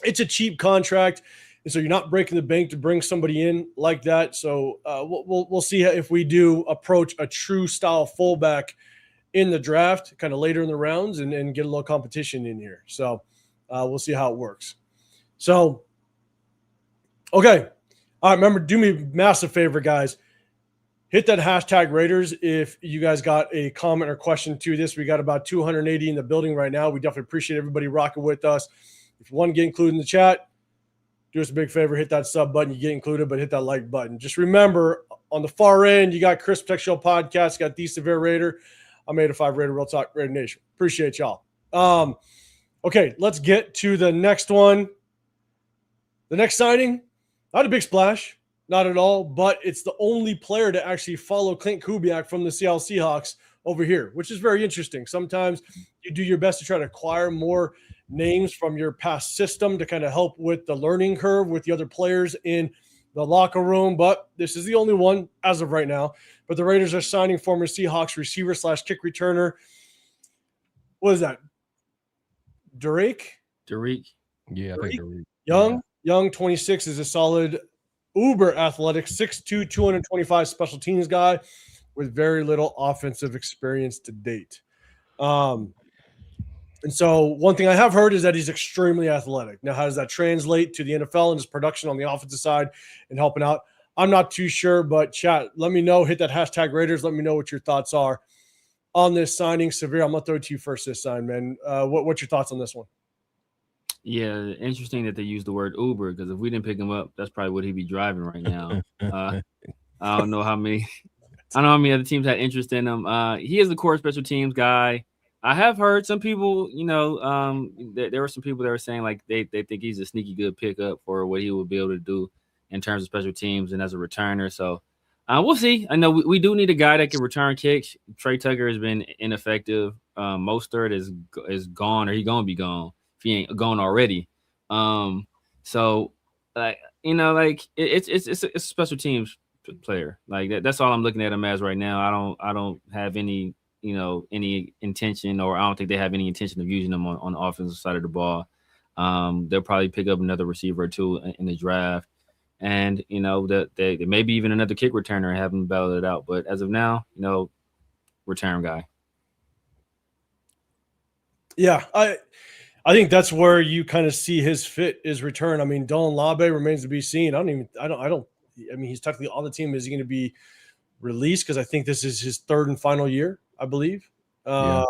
it's a cheap contract. And so you're not breaking the bank to bring somebody in like that. So we'll see if we do approach a true style fullback in the draft kind of later in the rounds and get a little competition in here. So we'll see how it works. So, okay. All right, remember, do me a massive favor, guys. Hit that hashtag Raiders if you guys got a comment or question to this. We got about 280 in the building right now. We definitely appreciate everybody rocking with us. If you want to get included in the chat, do us a big favor, hit that sub button. You get included, but hit that like button. Just remember, on the far end, you got Chris Protect Show Podcast, you got The Severe Raider. I'm 805 Raider, Real Talk, Raider Nation. Appreciate y'all. Okay, let's get to the next one. The next signing, not a big splash, not at all, but it's the only player to actually follow Clint Kubiak from the Seattle Seahawks over here, which is very interesting. Sometimes you do your best to try to acquire more names from your past system to kind of help with the learning curve with the other players in the locker room, but this is the only one as of right now. But the Raiders are signing former Seahawks receiver / kick returner. What is that? Derek? Yeah, I think Derek. Young, 26, is a solid uber athletic, 6'2", 225 special teams guy with very little offensive experience to date. And so one thing I have heard is that he's extremely athletic. Now, how does that translate to the NFL and his production on the offensive side and helping out? I'm not too sure, but chat, let me know. Hit that hashtag Raiders. Let me know what your thoughts are on this signing. Severe, I'm going to throw it to you first this time, man. What's your thoughts on this one? Yeah, interesting that they use the word Uber, because if we didn't pick him up, that's probably what he'd be driving right now. I don't know how many other teams had interest in him. He is the core special teams guy. I have heard some people, there were some people that were saying like they think he's a sneaky good pickup for what he will be able to do in terms of special teams and as a returner. So we'll see. I know we do need a guy that can return kicks. Trey Tucker has been ineffective. Mostert is gone, or he's gonna be gone if he ain't gone already. So it's a special teams player. Like that's all I'm looking at him as right now. I don't have any intention, or I don't think they have any intention of using them on the offensive side of the ball. They'll probably pick up another receiver or two in the draft, and that maybe even another kick returner and have them battle it out. But as of now, return guy. Yeah, I think that's where you kind of see his fit is return. I mean, Dylan Labe remains to be seen. I mean, he's technically on the team. Is he going to be released? Because I think this is his third and final year, I believe. I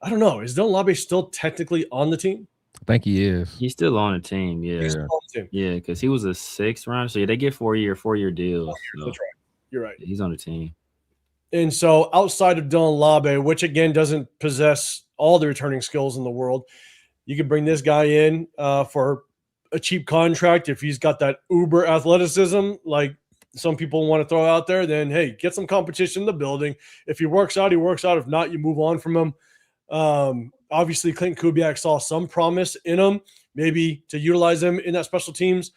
don't know. Is Dylan Labe still technically on the team? I think he is. He's still on the team. Yeah. He's still on the team. Yeah, because he was a 6th round. So they get 4-year deals. So that's right. You're right. He's on the team. And so outside of Dylan Labe, which again doesn't possess all the returning skills in the world, you could bring this guy in for a cheap contract. If he's got that uber athleticism, like some people want to throw out there, then hey, get some competition in the building. If he works out, he works out. If not, you move on from him. Obviously, Clint Kubiak saw some promise in him, maybe to utilize him in that special teams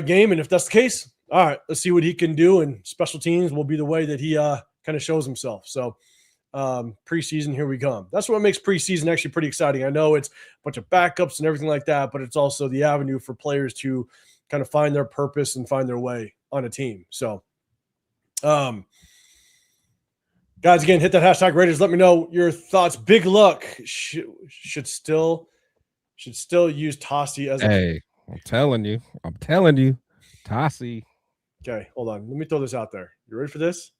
game. And if that's the case, all right, let's see what he can do. And special teams will be the way that he kind of shows himself. So preseason, here we come. That's what makes preseason actually pretty exciting. I know it's a bunch of backups and everything like that, but it's also the avenue for players to kind of find their purpose and find their way on a team. So, guys, again, hit that hashtag Raiders. Let me know your thoughts. Big Luck should still use Tossie as I'm telling you, Tossie. Okay, hold on. Let me throw this out there. You ready for this?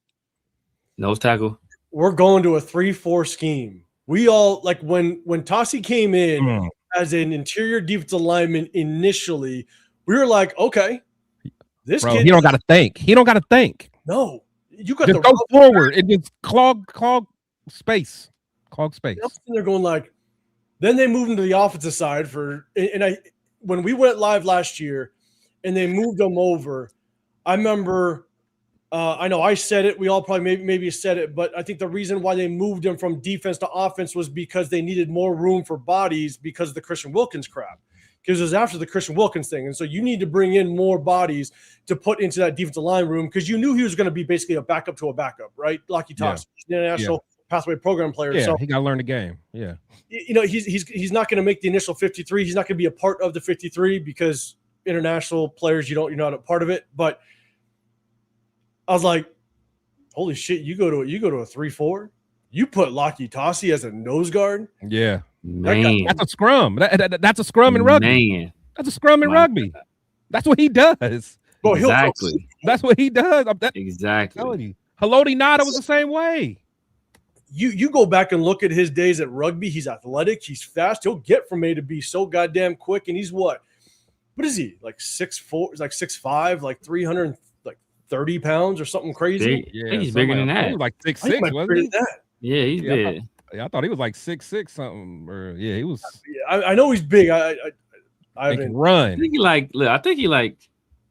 Nose tackle. We're going to a 3-4 scheme. We all like when Tossie came in as an interior defensive lineman initially, we were like, okay, this kid, he don't got to think. He don't got to think. No, you got to go forward. It just clog space. They're going like. Then they moved him to the offensive side when we went live last year, and they moved him over. I remember. I know I said it. We all probably maybe said it, but I think the reason why they moved him from defense to offense was because they needed more room for bodies because of the Christian Wilkins crap. Because it was after the Christian Wilkins thing. And so you need to bring in more bodies to put into that defensive line room because you knew he was going to be basically a backup to a backup, right? Like you talked, international pathway program player. Yeah, so he got to learn the game. Yeah. He's not going to make the initial 53. He's not going to be a part of the 53 because international players, you're not a part of it. But I was like, holy shit, you go to a 3-4, you put Lockie Tossie as a nose guard. Yeah. Man. That's a scrum. That's a scrum in rugby. Man. That's a scrum in rugby. That's what he does. Well, exactly. That's what he does. Exactly. Haloti Ngata was the same way. you go back and look at his days at rugby. He's athletic. He's fast. He'll get from A to B so goddamn quick. And he's what is he, like 6'4", like 6'5", like 330 pounds or something crazy? Yeah, I think he's bigger than that. He was like 6'6", wasn't he? Yeah, he's big. I thought he was like 6'6" something. Or he was. Yeah, I know he's big. I can run. I think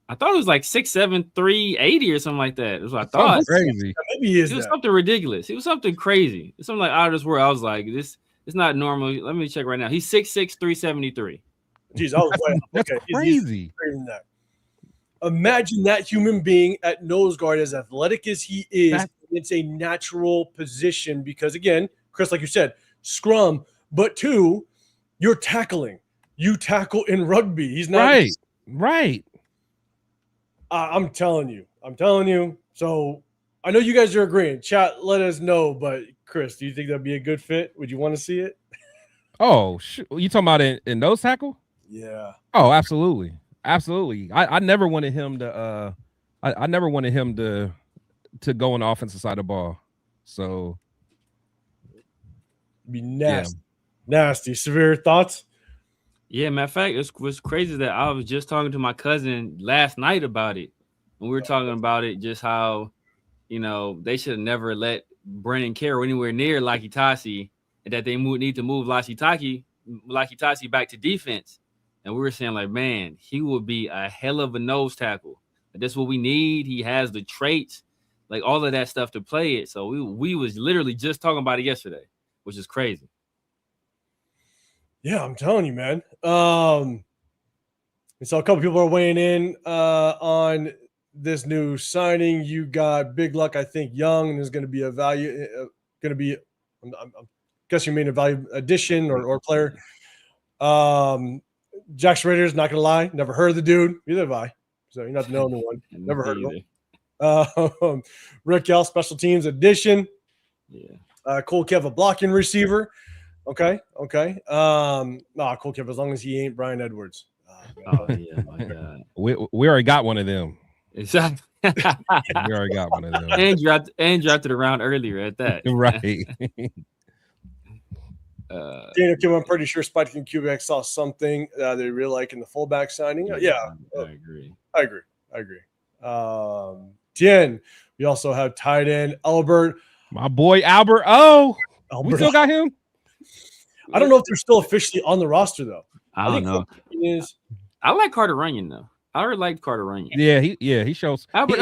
I thought it was like 6'7", 380 or something like that. That's what I thought. Crazy. Maybe he is. It was something ridiculous. It was something crazy. It's something like out of this world. I was like, this is not normal. Let me check right now. He's 6'6", 373. Jeez, I was way off. That's Okay, crazy. He's than that. Imagine that human being at nose guard, as athletic as he is. It's a natural position because, again, Chris, like you said, scrum. But two, you're tackling. You tackle in rugby. He's not right. I'm telling you. So I know you guys are agreeing. Chat, let us know. But Chris, do you think that'd be a good fit? Would you want to see it? Oh, you talking about in nose tackle? Yeah. Oh, absolutely. I never wanted him to. I never wanted him to go on the offensive side of the ball. So, be nasty. Yeah. Nasty. Severe thoughts? Yeah, matter of fact, it was crazy that I was just talking to my cousin last night about it. And we were talking about it, just how, they should have never let Brennan Carroll anywhere near Lakitasi, and that they need to move Lakitasi back to defense. And we were saying, like, man, he would be a hell of a nose tackle. That's what we need. He has the traits, like all of that stuff to play it. So we was literally just talking about it yesterday, which is crazy. Yeah, I'm telling you, man. And so a couple people are weighing in on this new signing. You got Big Luck, I think, young, and is going to be a value. I'm guessing you mean a value addition or player. Jackson Raiders, not going to lie, never heard of the dude. Neither have I. So you're not the only one. Never heard of him. Rick L, special teams addition. Yeah. Cole Kev, a blocking receiver. Okay. Cole Kev, as long as he ain't Brian Edwards. Oh yeah, my God. We already got one of them. Exactly. We already got one of them. And dropped it around earlier at that. Right. Daniel Kim, I'm pretty sure Spike and Quebec saw something they really like in the fullback signing. Yeah. I agree. Tien, we also have tight end Albert. My boy Albert. Oh, we still got him. I don't know if they're still officially on the roster though. I don't know. I like Carter Runyon though. I already liked Carter Runyon. Yeah, he shows. Albert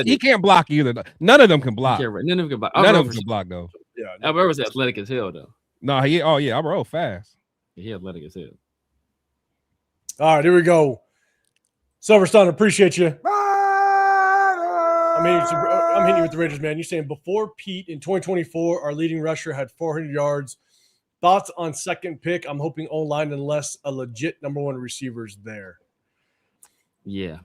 He can't block either. None of them can block. None of them can block. None of them can block though. Yeah, Albert was athletic as hell though. No, Albert fast. He athletic as hell. All right, here we go. Silverstone, appreciate you. I'm hitting you with the Raiders, man. You're saying before Pete in 2024, our leading rusher had 400 yards. Thoughts on second pick? I'm hoping O-line unless a legit number one receiver is there. Yeah.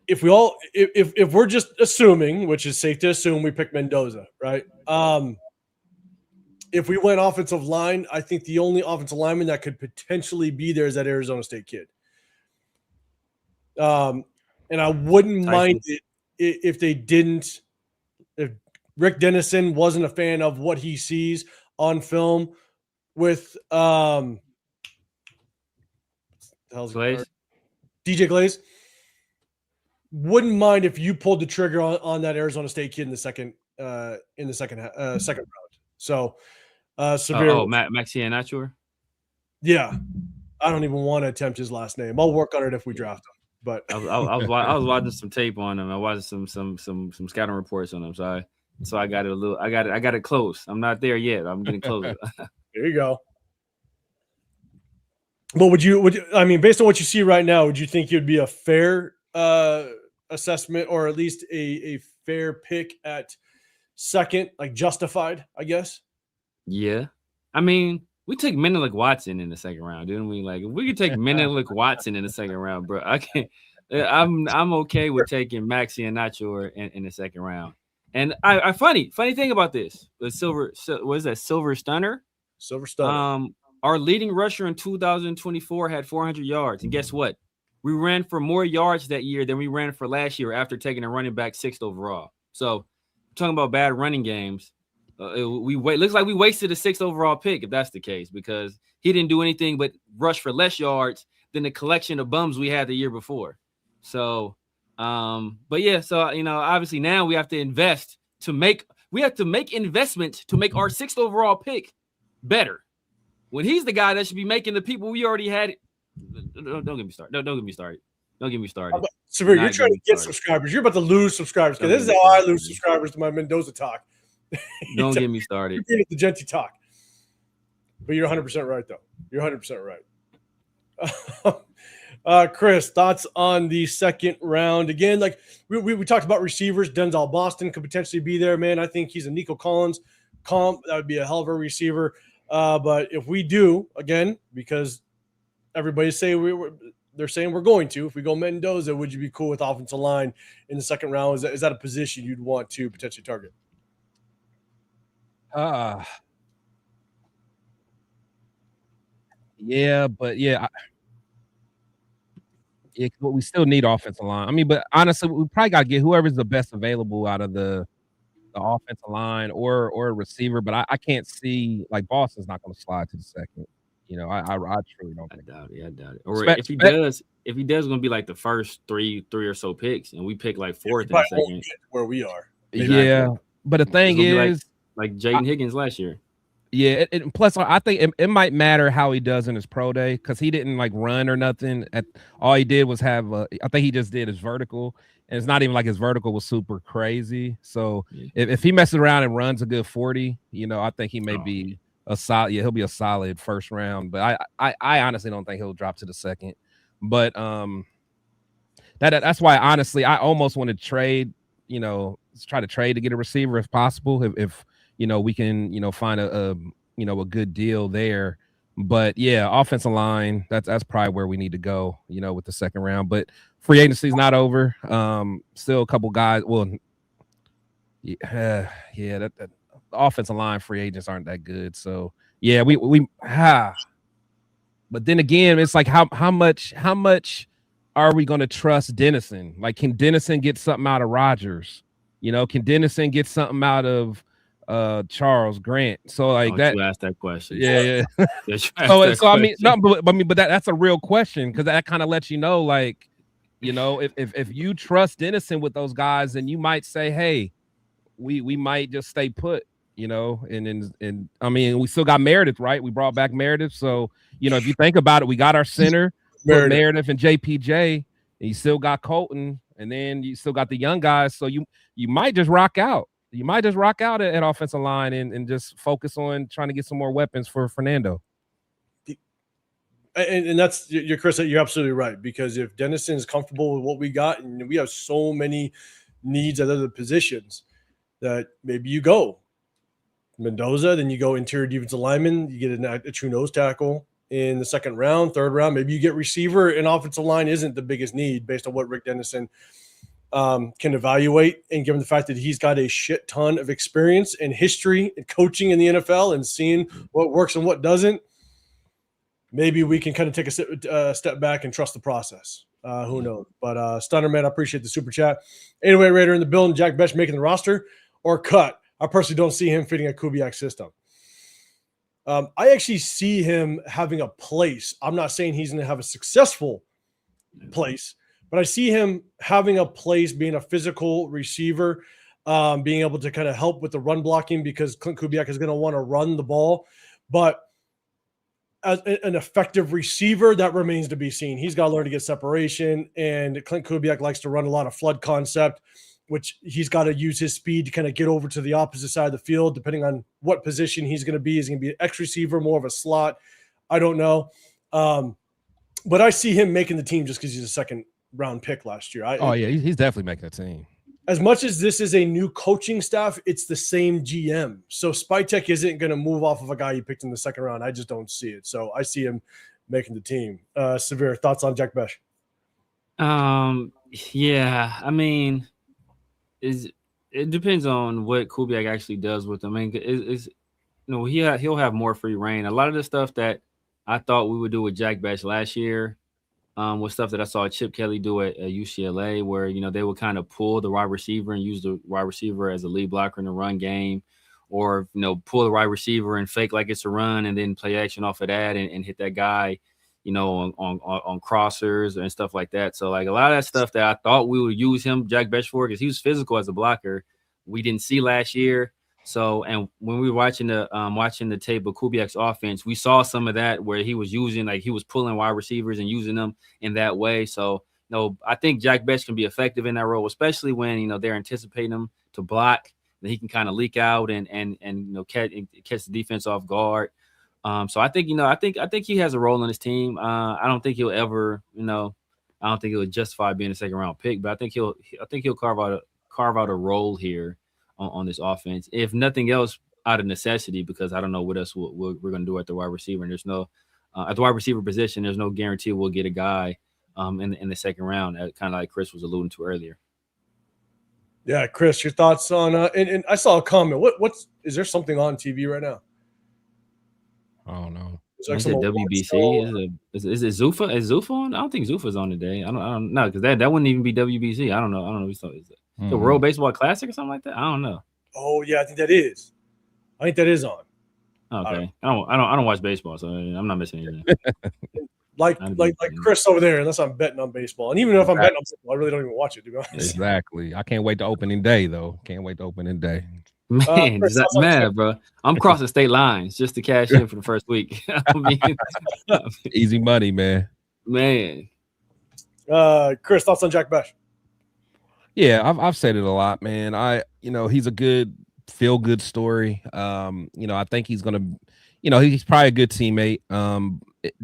If we're just assuming, which is safe to assume, we pick Mendoza, right? If we went offensive line, I think the only offensive lineman that could potentially be there is that Arizona State kid. And I wouldn't mind it if they didn't. If Rick Dennison wasn't a fan of what he sees on film with Glaze? DJ Glaze, wouldn't mind if you pulled the trigger on that Arizona State kid in the second round. So severe. Maxie Nature. Yeah, I don't even want to attempt his last name. I'll work on it if we draft him. But I was watching some tape on him. I watched some scouting reports on him. So I got it a little. I got it close. I'm not there yet. I'm getting closer. There you go. But would you? I mean, based on what you see right now, would you think it would be a fair assessment, or at least a fair pick at second, like justified? I guess. Yeah, I mean, we took Menelik Watson in the second round, didn't we? Like, if we could take Menelik Watson in the second round, bro, I can't. I'm okay with taking Maxie and Nacho in the second round. And I funny thing about this, the Silver Stunner. Silver Stunner. Our leading rusher in 2024 had 400 yards, and guess what? We ran for more yards that year than we ran for last year after taking a running back 6th overall. So, talking about bad running games, Looks like we wasted a 6th overall pick if that's the case, because he didn't do anything but rush for less yards than the collection of bums we had the year before. So, but yeah, so obviously now we have to invest investments to make our 6th overall pick better. When he's the guy that should be making the people we already had. Don't get me started. Don't get me started. Don't get me started. Severe, you're trying to get subscribers. You're about to lose subscribers, because this is how I lose subscribers to my Mendoza talk. Don't get me started. You're the Genty talk. But you're 100% right, though. You're 100% right. Chris, thoughts on the second round? Again, like we talked about receivers. Denzel Boston could potentially be there, man. I think he's a Nico Collins comp. That would be a hell of a receiver. But if we do, again, because everybody's saying they're saying we're going to, if we go Mendoza, would you be cool with offensive line in the second round? Is that a position you'd want to potentially target? Yeah, but yeah, but we still need offensive line. I mean, but honestly, we probably got to get whoever's the best available out of the offensive line or a receiver. But I can't see, like, Boston's not going to slide to the second. I truly don't. I doubt it. Or if he does, going to be like the first three or so picks, and we pick like 4th in the second, where we are. Yeah, but the thing is, like Jaden Higgins last year. Yeah, plus I think it might matter how he does in his pro day, because he didn't like run or nothing. All he did was have I think he just did his vertical, and it's not even like his vertical was super crazy. So if he messes around and runs a good 40, I think he may be a solid. Yeah, he'll be a solid first round. But I honestly don't think he'll drop to the second. But that's why honestly I almost want to trade. Try to trade to get a receiver if possible. If we can, find a good deal there. But yeah, offensive line, that's probably where we need to go, with the second round. But free agency is not over. Still a couple guys. Well, that offensive line free agents aren't that good. So yeah, but then again, it's like how much are we going to trust Dennison? Like, can Dennison get something out of Rodgers? Can Dennison get something out of Charles Grant? So like you asked that question. Yeah. But that's a real question, because that kind of lets you know, like, if you trust Dennison with those guys, then you might say, hey, we might just stay put, and I mean, we still got Meredith, right? We brought back Meredith. So, if you think about it, we got our center, Meredith and JPJ, and you still got Colton, and then you still got the young guys. So you might just rock out. You might just rock out at offensive line and just focus on trying to get some more weapons for Fernando. And that's Chris. You're absolutely right, because if Dennison is comfortable with what we got, and we have so many needs at other positions, that maybe you go Mendoza, then you go interior defensive lineman, you get a true nose tackle in the second round, third round. Maybe you get receiver, and offensive line isn't the biggest need based on what Rick Dennison can evaluate, and given the fact that he's got a shit ton of experience and history and coaching in the NFL and seeing what works and what doesn't, maybe we can kind of take a step back and trust the process. Who knows? But Stunner, man, I appreciate the super chat. Anyway, Raider in the building, Jack Bech making the roster or cut. I personally don't see him fitting a Kubiak system. I actually see him having a place. I'm not saying he's going to have a successful place, but I see him having a place, being a physical receiver, being able to kind of help with the run blocking, because Clint Kubiak is going to want to run the ball. But as an effective receiver, that remains to be seen. He's got to learn to get separation, and Clint Kubiak likes to run a lot of flood concept, which he's got to use his speed to kind of get over to the opposite side of the field, depending on what position he's going to be. Is he going to be an X receiver, more of a slot? I don't know. But I see him making the team just because he's a second round pick last year. He's definitely making a team. As much as this is a new coaching staff, it's the same GM. So Spytek isn't going to move off of a guy he picked in the second round. I just don't see it. So I see him making the team. Severe thoughts on Jack Bech? Yeah, I mean, it depends on what Kubiak actually does with him. I mean, he'll have more free reign. A lot of the stuff that I thought we would do with Jack Bech last year was stuff that I saw Chip Kelly do at UCLA, where they would kind of pull the wide receiver and use the wide receiver as a lead blocker in the run game, or pull the wide receiver and fake like it's a run, and then play action off of that and hit that guy, on crossers and stuff like that. So like a lot of that stuff that I thought we would use Jack Bech for, because he was physical as a blocker, we didn't see last year. So, and when we were watching the tape of Kubiak's offense, we saw some of that where he was he was pulling wide receivers and using them in that way. So, I think Jack Bech can be effective in that role, especially when, they're anticipating him to block, that he can kind of leak out and catch the defense off guard. So I think, I think he has a role on his team. I don't think he'll ever, I don't think he'll justify being a second round pick, but I think he'll carve out a role here on this offense, if nothing else, out of necessity, because I don't know what else we're going to do at the wide receiver. And there's no at the wide receiver position, there's no guarantee we'll get a guy in the second round, kind of like Chris was alluding to earlier. Yeah, Chris, your thoughts on and I saw a comment. Is there something on TV right now? I don't know. Is it WBC? Is it Zuffa? Is Zuffa on? I don't think Zuffa's on today. I don't know, because that wouldn't even be WBC. I don't know. Is it the World Baseball Classic or something like that? I don't know. Oh yeah, I think that is on. Okay, I don't watch baseball, so I'm not missing anything. like Chris over there, unless I'm betting on baseball, and even if I'm betting on baseball, I really don't even watch it, to be honest. Exactly. I can't wait to opening day though. Man, is that mad, bro? I'm crossing state lines just to cash in for the first week. Easy money, man. Man. Chris, thoughts on Jack Bech? Yeah, I've said it a lot, man. He's a good feel-good story. I think he's gonna, he's probably a good teammate.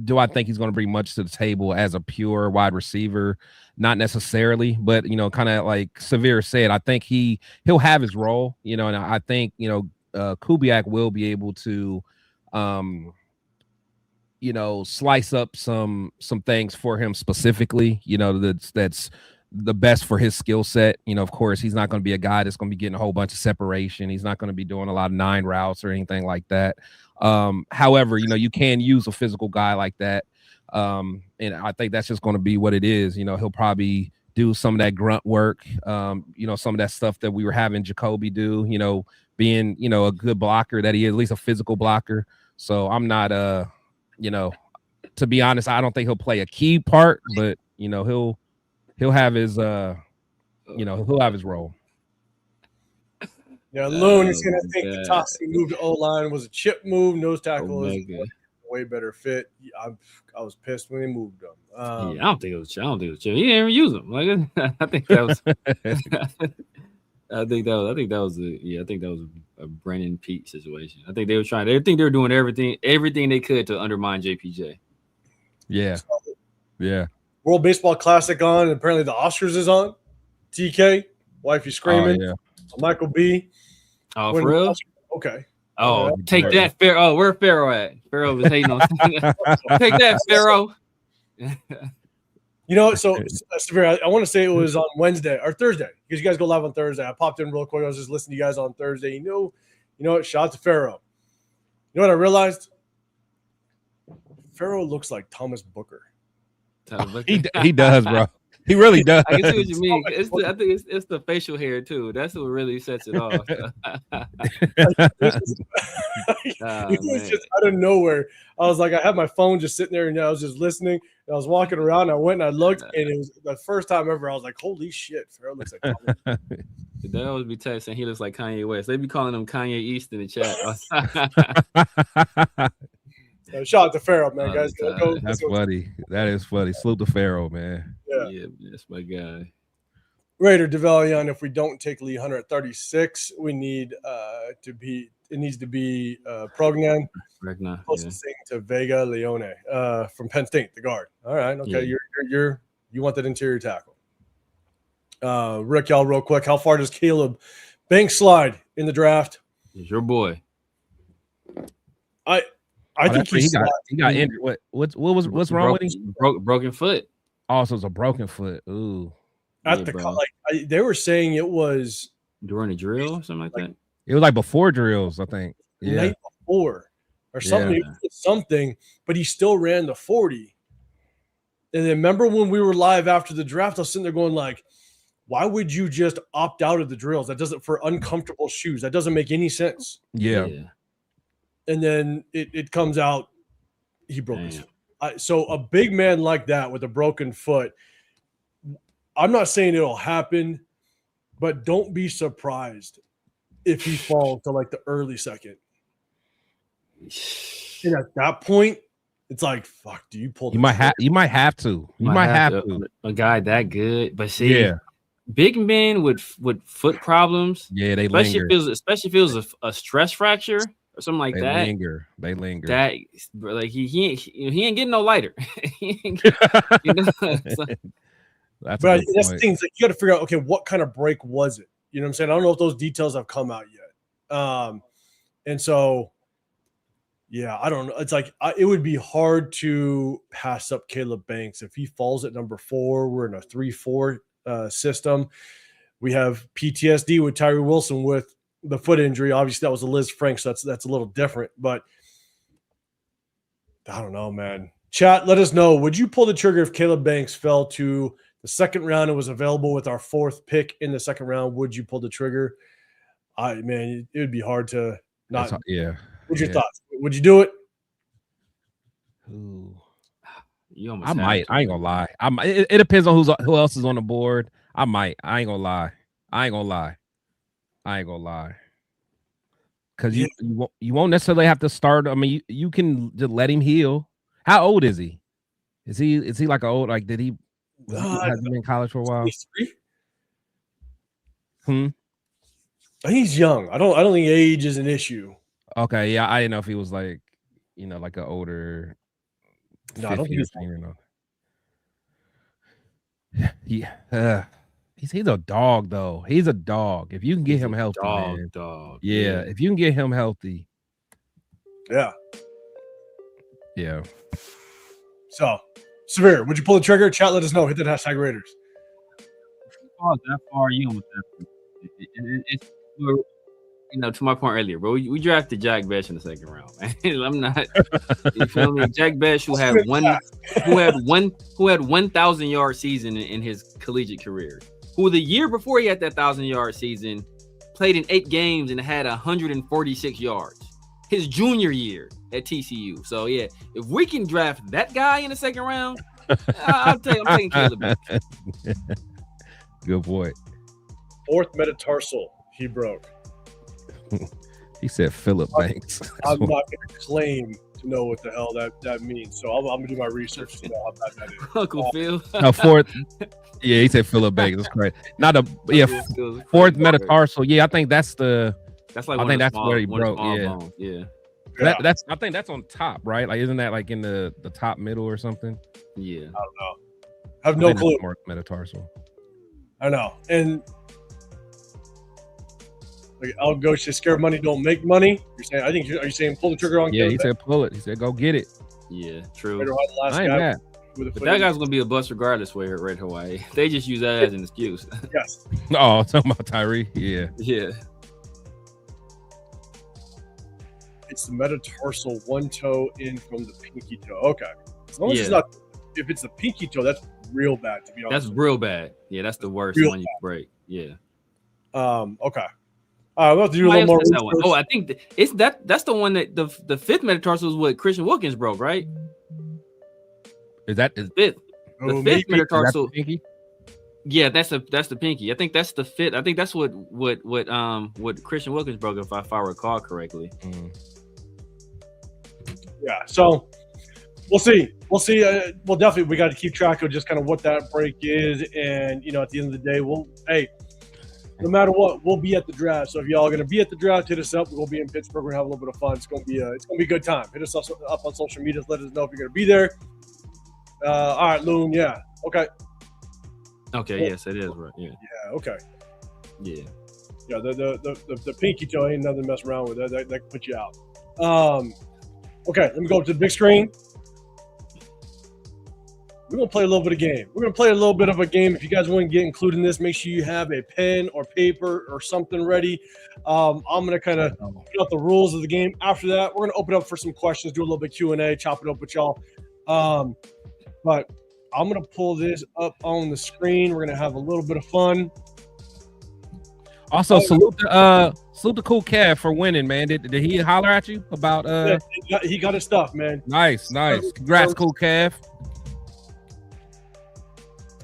Do I think he's gonna bring much to the table as a pure wide receiver? Not necessarily, but kind of like Severe said, I think he'll have his role, and I think Kubiak will be able to slice up some things for him specifically, that's the best for his skill set. Of course, he's not going to be a guy that's going to be getting a whole bunch of separation. He's not going to be doing a lot of 9 routes or anything like that. However, you can use a physical guy like that. And I think that's just going to be what it is. He'll probably do some of that grunt work, some of that stuff that we were having Jacoby do, being, a good blocker, that he is at least a physical blocker. So I'm not, to be honest, I don't think he'll play a key part, but, he'll have his, he'll have his role. Yeah, Loon is going to think the Tossie move to O-line was a chip move. Nose tackle is a way better fit. I was pissed when they moved him. I don't think it was chip. He didn't even use them. Like, I think that was. I think that was a Brennan Pete situation. I think they were trying. They think they were doing everything they could to undermine JPJ. Yeah. Yeah. World Baseball Classic on, and apparently the Oscars is on. TK, wifey screaming. Oh, yeah. Michael B. Oh, for real? Okay. Oh, take that, Pharaoh. Oh, where Pharaoh at? Pharaoh was hating on. Take that, Pharaoh. So Severe, I want to say it was on Wednesday or Thursday, because you guys go live on Thursday. I popped in real quick. I was just listening to you guys on Thursday. You know what? Shout out to Pharaoh. You know what I realized? Pharaoh looks like Thomas Booker. He does, bro. He really does. I can see what you mean. I think it's the facial hair too. That's what really sets it off. It was just out of nowhere. I was like, I had my phone just sitting there, and I was just listening. And I was walking around. And I went and I looked, and it was the first time ever. I was like, "Holy shit!" Pharaoh looks like Thomas. They always be texting. He looks like Kanye West. They be calling him Kanye East in the chat. Shout out to Pharaoh, man, guys. That's funny. That is funny. Salute to Pharaoh, man. Yeah, that's my guy. Raider Devalion, if we don't take Lee Hunter at 36, we need it needs to be Prognan. Closest thing to Vega Leone from Penn State, the guard. All right, okay. Yeah. You want that interior tackle. Rick, y'all real quick. How far does Caleb Banks slide in the draft? He's your boy. I think he got injured. What's wrong with him? Broken foot. Also, it's a broken foot. Ooh. They were saying it was during a drill or something like that. It was like before drills, I think. Yeah. Night before or something. Yeah. Something, but he still ran the 40. And then remember when we were live after the draft, I was sitting there going like, why would you just opt out of the drills? That doesn't for uncomfortable shoes. That doesn't make any sense. Yeah. And then it comes out he broke his foot. So a big man like that with a broken foot, I'm not saying it'll happen, but don't be surprised if he falls to like the early second. And at that point, it's like, fuck, do you pull the You might have to. You might have to. A guy that good. But see, big men with foot problems, they especially linger. Especially if it was a stress fracture or something like that. They linger. That like he ain't getting no lighter. That's the thing. Like, you got to figure out, okay, what kind of break was it? You know what I'm saying? I don't know if those details have come out yet. And so, yeah, I don't know. It's like it would be hard to pass up Caleb Banks if he falls at number 4. We're in a 3-4 system. We have PTSD with Tyree Wilson with the foot injury. Obviously, that was a Liz Frank, so that's a little different. But I don't know, man. Chat, let us know. Would you pull the trigger if Caleb Banks fell to the second round and was available with our 4th pick in the second round? Would you pull the trigger? Man, it would be hard to not. What's your thoughts? Would you do it? Ooh. I might. I ain't gonna lie. It depends on who else is on the board. I might. I ain't gonna lie. Because you won't necessarily have to start. I mean, you can just let him heal. How old is he? Is he like did he hasn't been in college for a while? I think he's young. I don't think age is an issue. Okay, yeah, I didn't know if he was like, like an older. No, I don't think he's he's a dog though. He's a dog. If you can get him healthy, dog. Yeah, if you can get him healthy. Yeah. Yeah. So, Severe, would you pull the trigger? Chat, let us know. Hit that hashtag Raiders. Oh, that far you with that. It's to my point earlier, bro. We drafted Jack Besh in the second round, man. I'm not. You feel me? Jack Besh, who had 1,000-yard season in his collegiate career, who the year before he had that 1,000-yard season played in 8 games and had 146 yards. His junior year at TCU. So yeah, if we can draft that guy in the second round, I'm taking Caleb Banks. Good boy. 4th metatarsal he broke. He said Philip Banks. I'm not going to claim to know what the hell that means, so I'm going to do my research to know how bad that is. Uncle Phil. No, 4th. Yeah, he said Philip Banks. That's great. Not a 4th metatarsal. Yeah, I think that's the. That's like I think that's where he broke. Yeah. That's. I think that's on top, right? Like, isn't that like in the top middle or something? Yeah. I don't know. I have no clue. Metatarsal. I know. And like Al Ghost says, scared money don't make money. You're saying? Are you saying pull the trigger on? Yeah, he said pull it. He said go get it. Yeah, true. I ain't mad. But that guy's gonna be a bust regardless. Where Red Hawaii, they just use that as an excuse. Yes. Oh, talking about Tyree. Yeah. Yeah. It's the metatarsal, one toe in from the pinky toe. Okay. As long as it's not. If it's the pinky toe, that's real bad. To be honest. That's real bad. Yeah, that's the worst one you break. Yeah. Okay. We'll have to do a little more. Oh, I think that's the one that the 5th metatarsal is what Christian Wilkins broke, right? Is that the 5th? The 5th metatarsal. Pinky? Yeah, that's the pinky. I think that's the 5th. I think that's what Christian Wilkins broke, if I recall correctly. Yeah. So we'll see. Well, definitely we got to keep track of just kind of what that break is, and at the end of the day, no matter what, we'll be at the draft. So if y'all are going to be at the draft, hit us up. We'll be in Pittsburgh. We're going to have a little bit of fun. It's going to be a good time. Hit us up on social media. Let us know if you're going to be there. All right, Loon. Yeah. Okay. Okay. Cool. Yes, it is. Right. Yeah. Yeah. Okay. Yeah. Yeah. The pinky toe ain't nothing to mess around with. That can put you out. Okay. Let me go up to the big screen. We're going to play a little bit of game. We're going to play a little bit of a game. If you guys want to get included in this, make sure you have a pen or paper or something ready. I'm going to kind of put out the rules of the game. After that, we're going to open up for some questions, do a little bit Q&A, chop it up with y'all. But I'm going to pull this up on the screen. We're going to have a little bit of fun. Also, salute the cool Kev for winning, man. Did he holler at you about Yeah, he got his stuff, man. Nice. Congrats, cool Kev.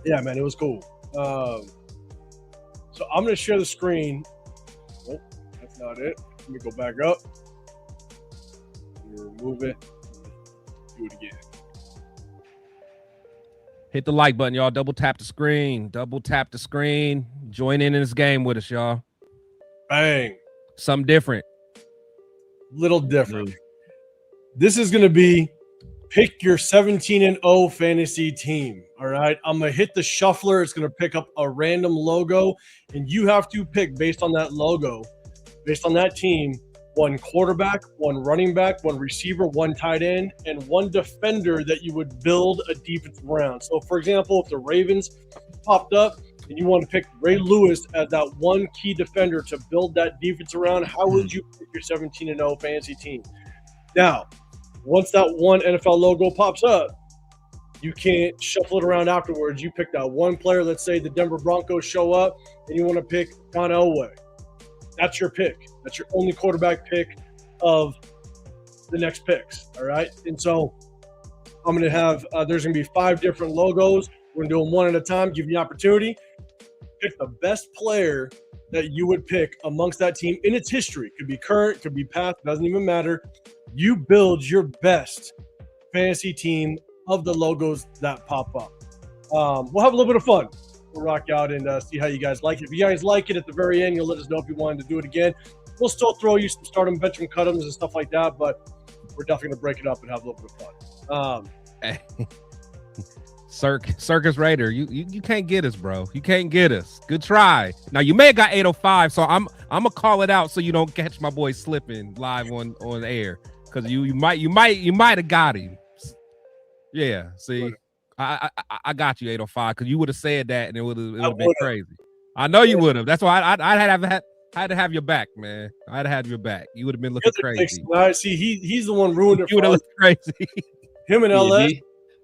Yeah, man, it was cool. So I'm going to share the screen. Oh, that's not it. Let me go back up. Remove it. Do it again. Hit the like button, y'all. Double tap the screen. Join in this game with us, y'all. Bang. Something different. Little different. This is going to be pick your 17-0 fantasy team. All right. I'm going to hit the shuffler. It's going to pick up a random logo, and you have to pick based on that logo, based on that team, one quarterback, one running back, one receiver, one tight end, and one defender that you would build a defense around. So, for example, if the Ravens popped up and you want to pick Ray Lewis as that one key defender to build that defense around, how would you pick your 17-0 fantasy team? Now, once that one NFL logo pops up, you can't shuffle it around afterwards. You pick that one player. Let's say the Denver Broncos show up and you want to pick John Elway. That's your pick. That's your only quarterback pick of the next picks. All right. And so I'm going to have, there's going to be 5 different logos. We're going to do them one at a time, give you the opportunity. Pick the best player that you would pick amongst that team in its history. Could be current, could be past, doesn't even matter. You build your best fantasy team of the logos that pop up. We'll have a little bit of fun. We'll rock out and see how you guys like it. If you guys like it at the very end, you'll let us know if you wanted to do it again. We'll still throw you some start them, bench them, cut them, and stuff like that, but we're definitely going to break it up and have a little bit of fun. Circus Raider, you can't get us, bro. You can't get us. Good try. Now you may have got 805, so I'm gonna call it out so you don't catch my boy slipping live on the air, because you might have got him. Yeah, see. I got you 805 because you would have said that and it would have been crazy. I know you would have. That's why I had to have your back, man. I had to have your back. You would have been looking crazy. See, he's the one ruined it. You would have looked crazy. Him and LS.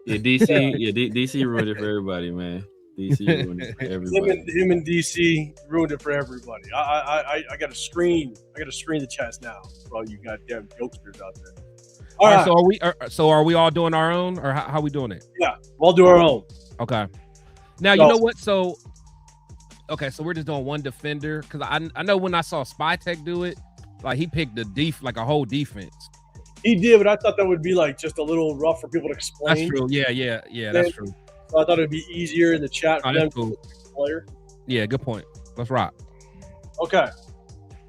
DC ruined it for everybody, man. DC ruined it for everybody. Him and DC ruined it for everybody. I got to screen. I got to screen the chats now for all you goddamn jokesters out there. All right. So are we all doing our own, or how we doing it? Yeah, we'll do our own. Okay. Now you know what? So we're just doing one defender, because I know when I saw SpyTech do it, like he picked like a whole defense. He did, but I thought that would be like just a little rough for people to explain. That's true. Yeah. That's true. So I thought it'd be easier in the chat for them to player. Yeah, good point. Let's rock. Okay.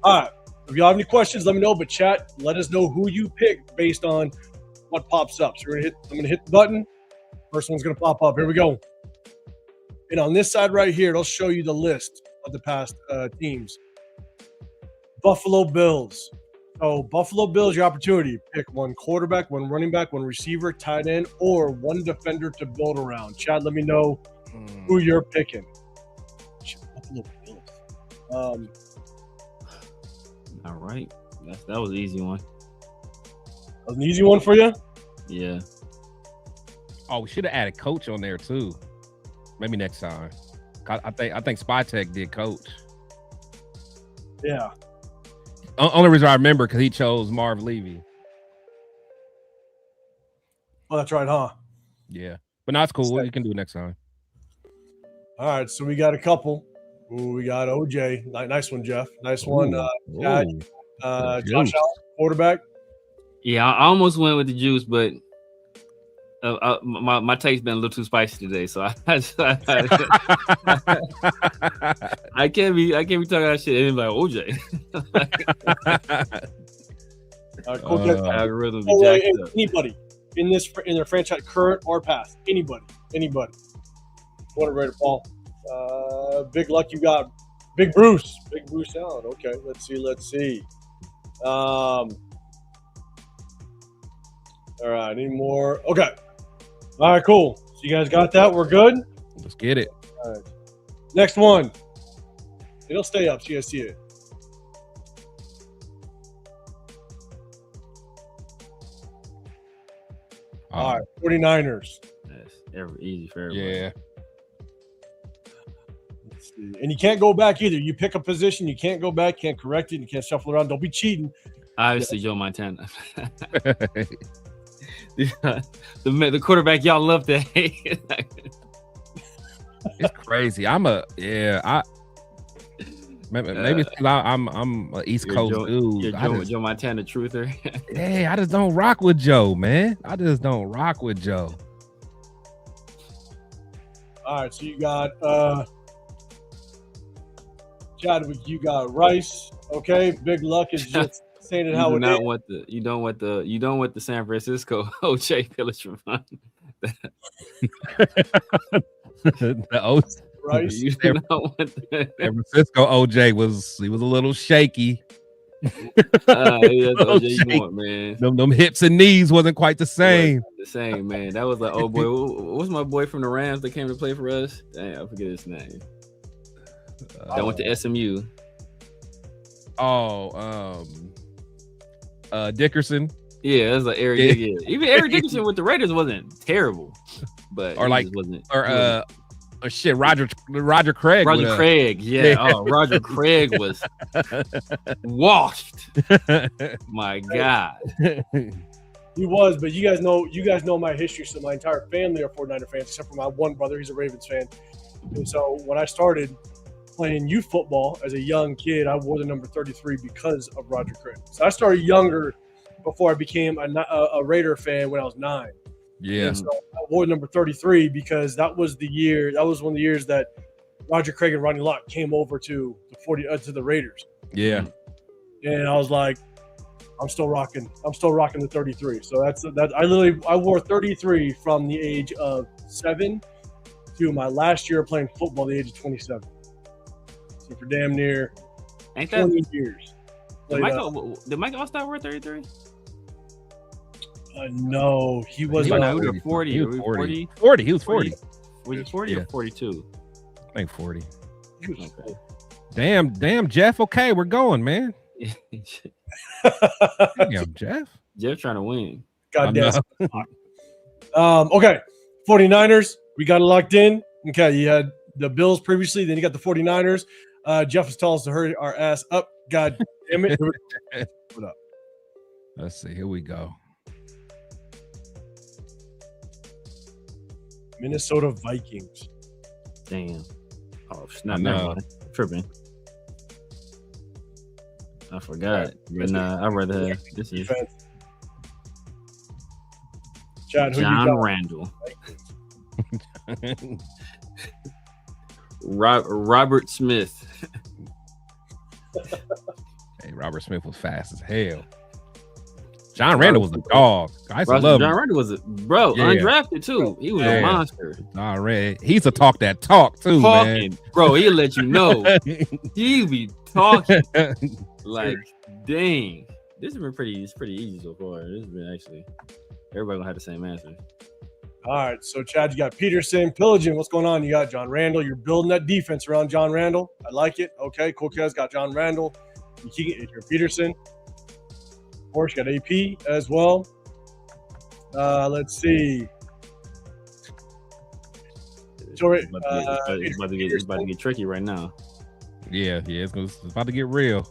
All right. If y'all have any questions, let me know. But chat, let us know who you pick based on what pops up. So I'm gonna hit the button. First one's gonna pop up. Here we go. And on this side right here, it'll show you the list of the past teams. Buffalo Bills. So Buffalo Bills, your opportunity. Pick one quarterback, one running back, one receiver, tight end, or one defender to build around. Chat, let me know who you're picking. Buffalo Bills. All right. That was an easy one. That was an easy one for you? Yeah. Oh, we should have added coach on there too. Maybe next time. I think SpyTech did coach. Yeah. Only reason I remember because he chose Marv Levy. Oh, that's right, huh? Yeah. But no, it's cool. You can do it next time. All right. So we got a couple. Ooh, we got OJ. Nice one, Jeff. Nice one. Josh Allen, quarterback. Yeah, I almost went with the juice, but my taste's been a little too spicy today, so I can't be talking that shit. And like OJ. Cool. Algorithm be jacked up. Anybody in their franchise, current or past, anybody. What a rate of ball. Big luck you got. Big Bruce Allen. Okay, let's see. All right, any more? Okay. All right, cool. So you guys got that? We're good? Let's get it. All right. Next one. It'll stay up so you guys see it. All right, 49ers. Easy for everybody. Yeah. Let's see. And you can't go back either. You pick a position, you can't go back, can't correct it, you can't shuffle around. Don't be cheating. Obviously, Joe Montana. the quarterback y'all love to hate. It's crazy. Maybe I'm an East Coast dude. You're Joe Montana truther. Hey, I just don't rock with Joe, man. I just don't rock with Joe. All right, so you got Chadwick, you got Rice. Okay, Big Luck is just saying it how it is. You don't want the San Francisco OJ Village from the Rice. You don't want the San Francisco OJ was a little shaky. That's OJ you want, man. Them hips and knees wasn't quite the same. The same, man. That was like, oh boy, what's my boy from the Rams that came to play for us? Dang, I forget his name. That went to SMU. Dickerson. Yeah, that's like Eric. Yeah. Even Eric Dickerson with the Raiders wasn't terrible, but Roger Craig. Roger Craig, yeah. Oh, Roger Craig was washed. My God. He was, but you guys know my history. So my entire family are 49er fans, except for my one brother. He's a Ravens fan. And so when I started playing youth football as a young kid, I wore the number 33 because of Roger Craig. So I started younger before I became a Raider fan when I was 9. Yeah. And so I wore number 33 because that was one of the years that Roger Craig and Ronnie Lott came over to the Raiders. Yeah. And I was like, I'm still rocking the 33. So I wore 33 from the age of 7 to my last year of playing football, the age of 27. So for damn near 20 years. Did Mike Allstott wear 33? No, he was 40. He was 40. 40. He was 40. Was he 40 or 42? I think 40. Okay. Damn, Jeff. Okay, we're going, man. Damn, Jeff. Jeff trying to win. God damn. Okay, 49ers. We got it locked in. Okay, you had the Bills previously, then you got the 49ers. Jeff is telling us to hurry our ass up. God damn it. What up? Let's see. Here we go. Minnesota Vikings. Damn. Oh, snap. No. Tripping. I forgot. But I'd rather have this is John Randall. Robert Smith. Hey, Robert Smith was fast as hell. John Randall was a dog. I used to love him. John Randall was undrafted too. He was a monster. All right, he's a talk that talk too, man. Bro, he'll let you know. He be talking like, dang. This has been pretty easy so far. This has been actually everybody gonna have the same answer. All right, so Chad, you got Peterson, Pillaging. What's going on? You got John Randall. You're building that defense around John Randall. I like it. Okay, cool. Guys got John Randall. You're Peterson. Of course, you got AP as well. Let's see. It's about to get tricky right now. Yeah, it's about to get real.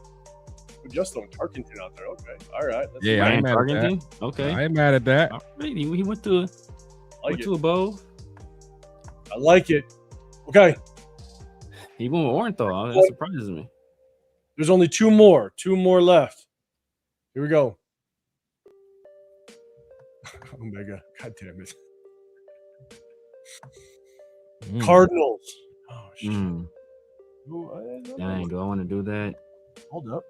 Just throwing Tarkenton out there. Okay, all right. I ain't mad at that. Okay, I ain't mad at that. He went to a bowl. I like it. Okay. He went with Orenthal. That surprises me. There's only two more left. Here we go. Omega. God damn it. Cardinals. Oh, shit. Dang, do I want to do that? Hold up.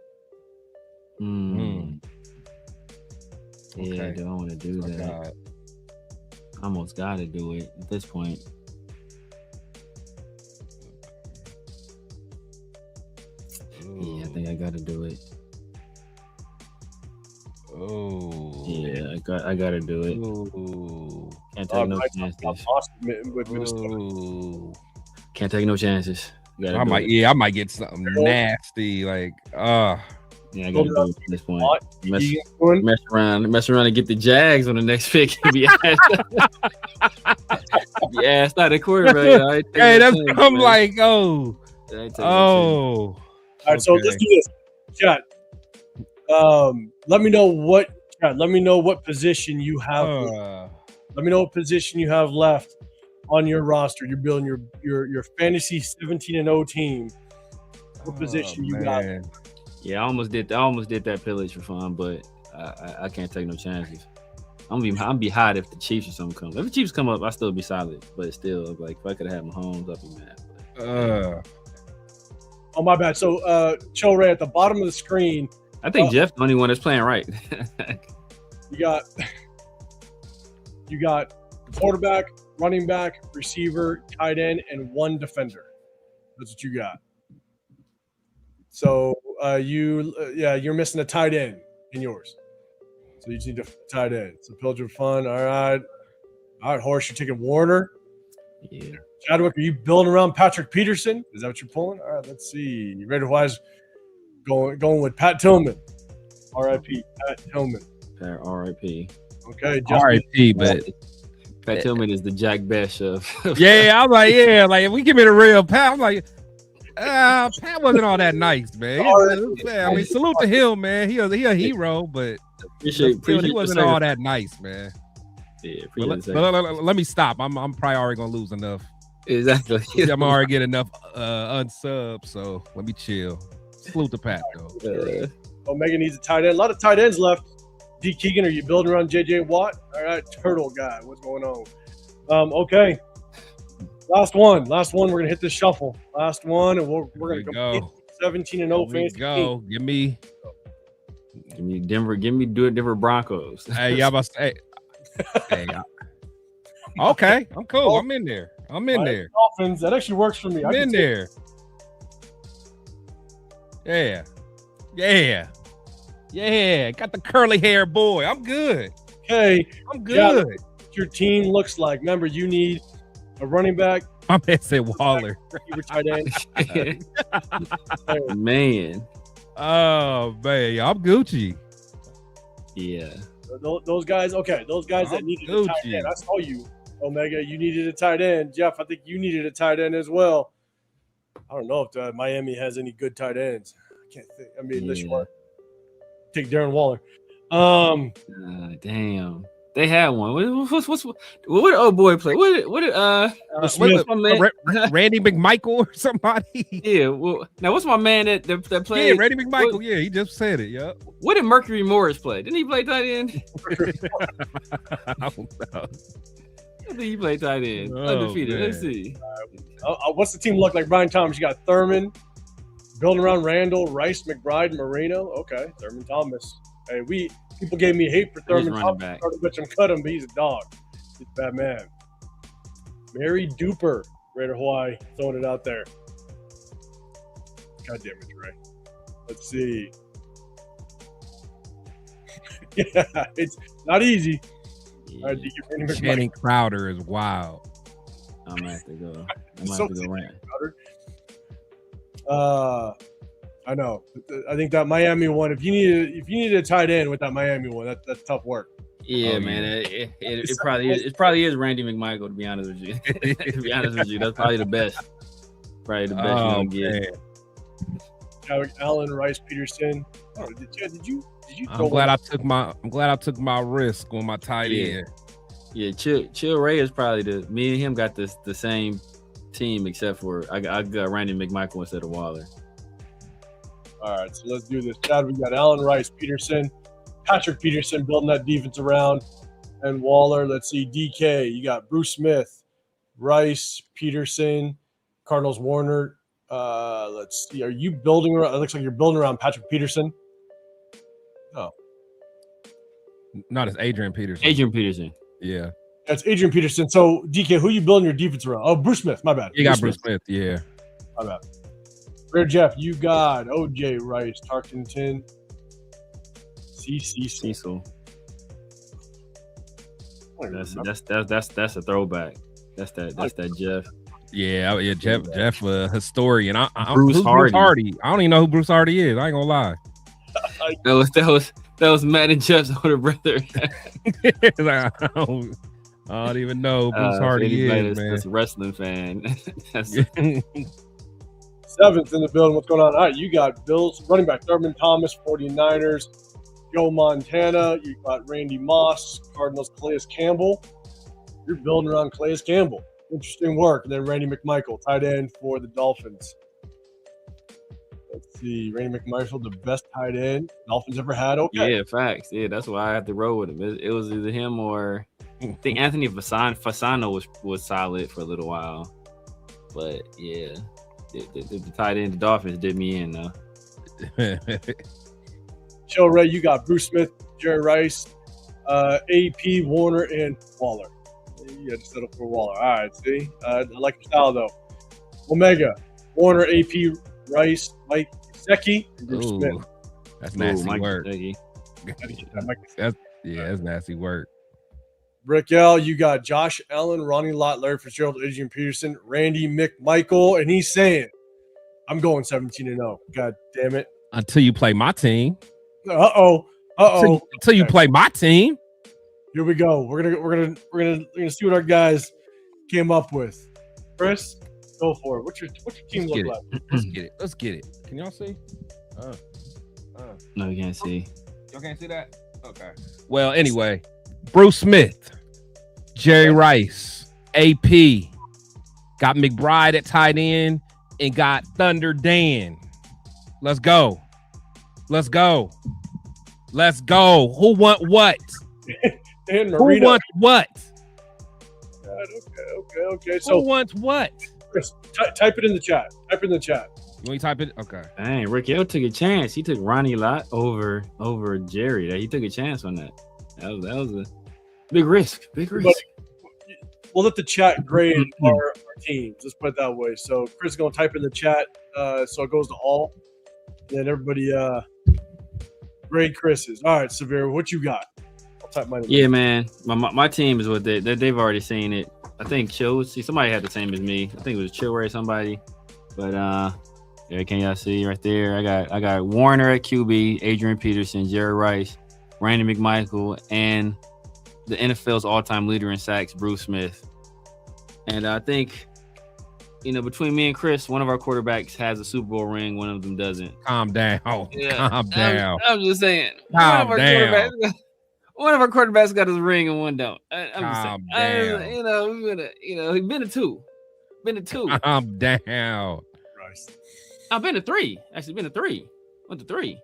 Yeah, do I want to do that? God. I almost got to do it at this point. Yeah, I think I got to do it. Oh. Yeah, I got to do it. Ooh. Can't take no chances. Can't take no chances. I might get something nasty. Like, Yeah, I got to do it at this point. Mess around and get the Jags on the next pick. Be asked out of quarterback. Hey, that's I'm like, oh. All right, so let's do this, chat. Let me know what position you have. Let me know what position you have left on your roster. You're building your fantasy 17-0 team. What position you got? Yeah, I almost did that pillage for fun, but I can't take no chances. I'm be hot if the Chiefs or something come. If the Chiefs come up, I still be solid, but still, like if I could have had Mahomes, I'd be mad. But, oh my bad. So Cho Ray at the bottom of the screen. I think Jeff's the only one that's playing right. you got quarterback, running back, receiver, tight end, and one defender. That's what you got. So you're missing a tight end in yours. So you just need a tight end. So Pilger Fun. All right, Horse, you're taking Warner. Yeah. Chadwick, are you building around Patrick Peterson? Is that what you're pulling? All right, let's see. You ready? Wise going with Pat Tillman. R.I.P. Pat Tillman. R.I.P. Okay. R.I.P. But Pat Tillman is the Jack Bash of. Yeah, I'm like, if we give me the real Pat, I'm like, Pat wasn't all that nice, man. I mean, salute to him, man. He a hero, but he wasn't all that nice, man. Yeah, let me stop. I'm probably already gonna lose enough. Exactly. I'm already getting enough unsubs, so let me chill. Salute to Pat though. Omega needs a tight end. A lot of tight ends left. D. Keegan, are you building around J.J. Watt? All right, Turtle guy, what's going on? Okay. Last one. We're gonna hit this shuffle. Last one, and we're gonna go 17-0 fantasy. Go. Give me Denver. Give me Denver Broncos. Hey, y'all must say. Hey, okay, I'm cool. I'm in there. Dolphins. That actually works for me. I'm in there. Yeah. Got the curly hair boy. I'm good. Okay, I'm good. What your team looks like. Remember, you need a running back. I'm gonna say Waller. Tight end. Man. Oh man, I'm Gucci. Yeah. Those guys. Okay, those guys that needed a tight end. I saw you, Omega. You needed a tight end. Jeff, I think you needed a tight end as well. I don't know if Miami has any good tight ends. I can't think. I mean, unless you want to take Darren Waller. Damn. They had one. What old boy play? Randy McMichael or somebody? Yeah. Well, now what's my man that played? Yeah, Randy McMichael. Yeah, he just said it. Yeah. What did Mercury Morris play? Didn't he play tight end? I don't know. I think he played tight end. Undefeated. Man. Let's see. What's the team look like? Brian Thomas. You got Thurman, building around Randall, Rice, McBride, Marino. Okay, Thurman Thomas. Hey, people gave me hate for Thurman Thomas. I started to bitch him, cut him, but he's a dog. He's a bad man. Mary Duper, Raider Hawaii, throwing it out there. God damn it, Ray. Let's see. Yeah, it's not easy. Yeah. Channing Crowder is wild. I'm gonna have to go. Rant. I know. I think that Miami one. If you needed a tight end with that Miami one, that's tough work. Yeah, man. It probably is Randy McMichael. To be honest with you, that's probably the best. Probably the best you can get. Allen, Rice, Peterson. Oh, did you? I'm glad I took my risk on my tight end. Yeah, Chill Ray is probably me and him got the same team except for I got Randy McMichael instead of Waller. All right, so let's do this. Chad, we got Allen, Rice, Peterson, Patrick Peterson building that defense around, and Waller. Let's see, DK. You got Bruce Smith, Rice, Peterson, Cardinals, Warner. Let's see. Are you building around? It looks like you're building around Patrick Peterson. Oh, not as Adrian Peterson. Adrian Peterson. Yeah, that's Adrian Peterson. So DK, who are you building your defense around? Oh, Bruce Smith. My bad. You got Bruce Smith. Yeah, my bad. Rare Jeff, you got OJ Rice, Tarkenton, Cecil. That's a throwback. That's that Jeff. Yeah, Jeff, historian. Bruce Hardy. I don't even know who Bruce Hardy is. I ain't gonna lie. That was Matt and Jeff's older brother. Like, I don't even know who Bruce Hardy is, man. That's a wrestling fan. Seventh in the building. What's going on? All right, you got Bills running back Thurman Thomas, 49ers. Joe Montana. You got Randy Moss, Cardinals, Calais Campbell. You're building around Calais Campbell. Interesting work. And then Randy McMichael, tight end for the Dolphins. Let's see. Randy McMichael, the best tight end Dolphins ever had. Okay. Yeah, facts. Yeah, that's why I had to roll with him. It was either him or I think Anthony Fasano was solid for a little while. But yeah, the tight end, the Dolphins did me in though. Joe Ray, you got Bruce Smith, Jerry Rice, AP, Warner, and Waller. You had to settle for Waller. All right, see? I like your style, though. Omega, Warner, AP, Rice, Mike Gesicki, and Bruce Smith. That's nasty work. That's nasty work. Rick L, you got Josh Allen, Ronnie Lott, Larry Fitzgerald, Adrian Peterson, Randy McMichael, and he's saying, I'm going 17-0. God damn it. Until you play my team. Uh-oh. Until you play my team. Here we go. We're gonna see what our guys came up with. Chris, go for it. What's your team look like? Let's get it. Can y'all see? No, you can't see. Y'all can't see that? Okay. Well, anyway, Bruce Smith, Jerry Rice, AP, got McBride at tight end, and got Thunder Dan. Let's go. Who want what? Dan Marino. Who wants what? Okay. So who wants what? Chris, type it in the chat. You want to type it? Okay. Dang, Rick L took a chance. He took Ronnie Lott over Jerry. He took a chance on that. That was a big risk. We'll let the chat grade our teams. Let's put it that way. So Chris is gonna type in the chat, so it goes to all. Then everybody grade Chris's. All right, Severe, what you got? I'll type mine in. Yeah, man. My team is what they've already seen it. I think somebody had the same as me. I think it was Chilway somebody. But there, can y'all see right there? I got Warner at QB, Adrian Peterson, Jerry Rice, Randy McMichael, and the NFL's all-time leader in sacks, Bruce Smith. And I think, between me and Chris, one of our quarterbacks has a Super Bowl ring, one of them doesn't. Calm down. Yeah. Calm down. I'm just saying. Calm down. One of our quarterbacks got his ring and one don't. I'm Calm just saying. down. He's been to two. Calm down. Christ. I've been to three. Actually, been to three. Went to three.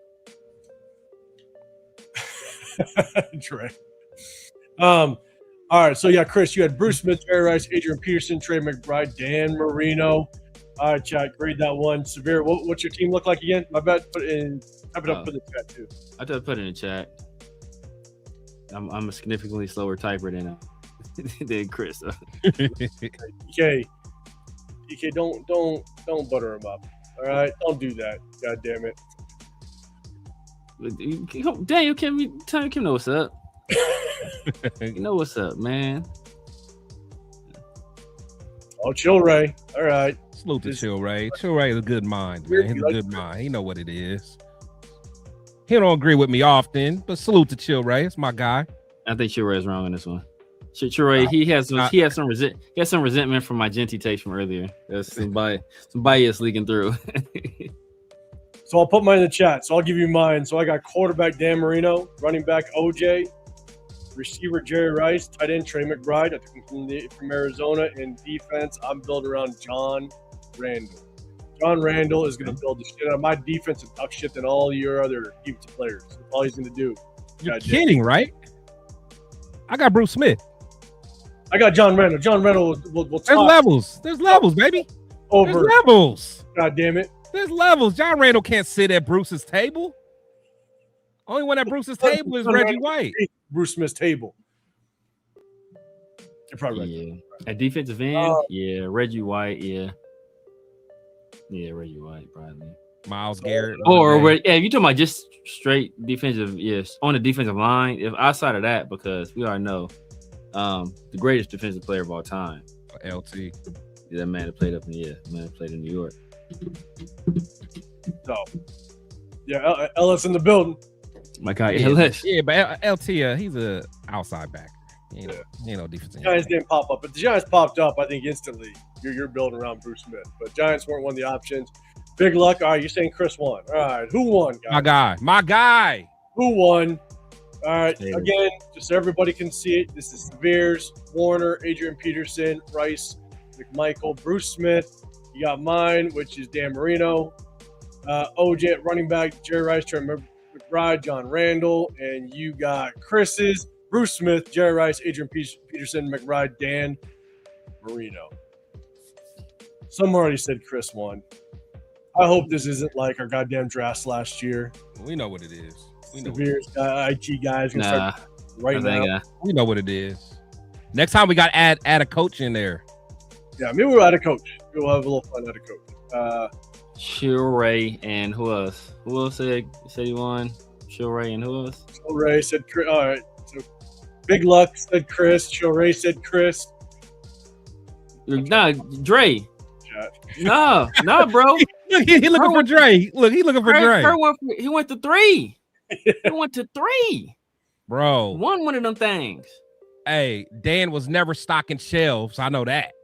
Trey. All right, so yeah, Chris, you had Bruce Smith, Jerry Rice, Adrian Peterson, Trey McBride, Dan Marino. All right, chat, grade that one. Severe, what's your team look like again? My bad. Type it up for the chat too. I just put it in the chat. I'm a significantly slower typer than Chris. DK, don't butter him up. All right, don't do that. God damn it. Daniel, tell Kim know what's up. You know what's up, man. Oh, Chill Ray. All right. Salute to Chill Ray. Chill Ray is a good mind, man. He's a good mind. He know what it is. He don't agree with me often, but salute to Chill Ray. It's my guy. I think Chill Ray is wrong on this one. Chill Ray, he has some resentment from my Genty takes from earlier. There's some bias leaking through. So I'll put mine in the chat. So I'll give you mine. So I got quarterback Dan Marino, running back OJ, receiver Jerry Rice, tight end Trey McBride. I took him from Arizona. And defense, I'm building around John Randall. John Randall is going to build the shit out of my defense and talk shit than all your other defensive players. That's all he's going to do. You're kidding, right? I got Bruce Smith. I got John Randall. John Randall will There's levels. There's levels, baby. Over. There's levels. God damn it. There's levels. John Randall can't sit at Bruce's table. Only one at Bruce's table is Reggie White. Bruce Smith's table. You're probably right. Yeah. At defensive end, Reggie White, Yeah, Reggie White, probably. Miles Garrett. If you're talking about just straight defensive, yes, on the defensive line, if outside of that, because we already know the greatest defensive player of all time. LT. Yeah, that man that played in New York. So, yeah, Ellis in the building. My guy Ellis. Yeah, but LT, he's a outside backer. He ain't no defense. Giants didn't pop up, but the Giants popped up. I think instantly. You're building around Bruce Smith, but Giants weren't one of the options. Big luck. All right, you're saying Chris won. All right, who won, guys? My guy. Who won? All right, again, just so everybody can see it. This is Severe's, Warner, Adrian Peterson, Rice, McMichael, Bruce Smith. You got mine, which is Dan Marino, OJ at running back, Jerry Rice, Trent McBride, John Randall, and you got Chris's, Bruce Smith, Jerry Rice, Adrian Peterson, McBride, Dan Marino. Some already said Chris won. I hope this isn't like our goddamn drafts last year. We know what it is. Severe's IT guys gonna start right now. We know what it is. Next time we got to add a coach in there. Yeah, maybe we'll add a coach. We'll have a little fun at a coach. Ray and who else? Who else said he won? Ray and who else? Ray said Chris. All right. So Big Luck said Chris. Ray said Chris. Nah, Dre. No, bro. Look, he looking for Dre. Look, he looking for Dre. He went to 3. He went to 3. Bro. One of them things. Hey, Dan was never stocking shelves. I know that.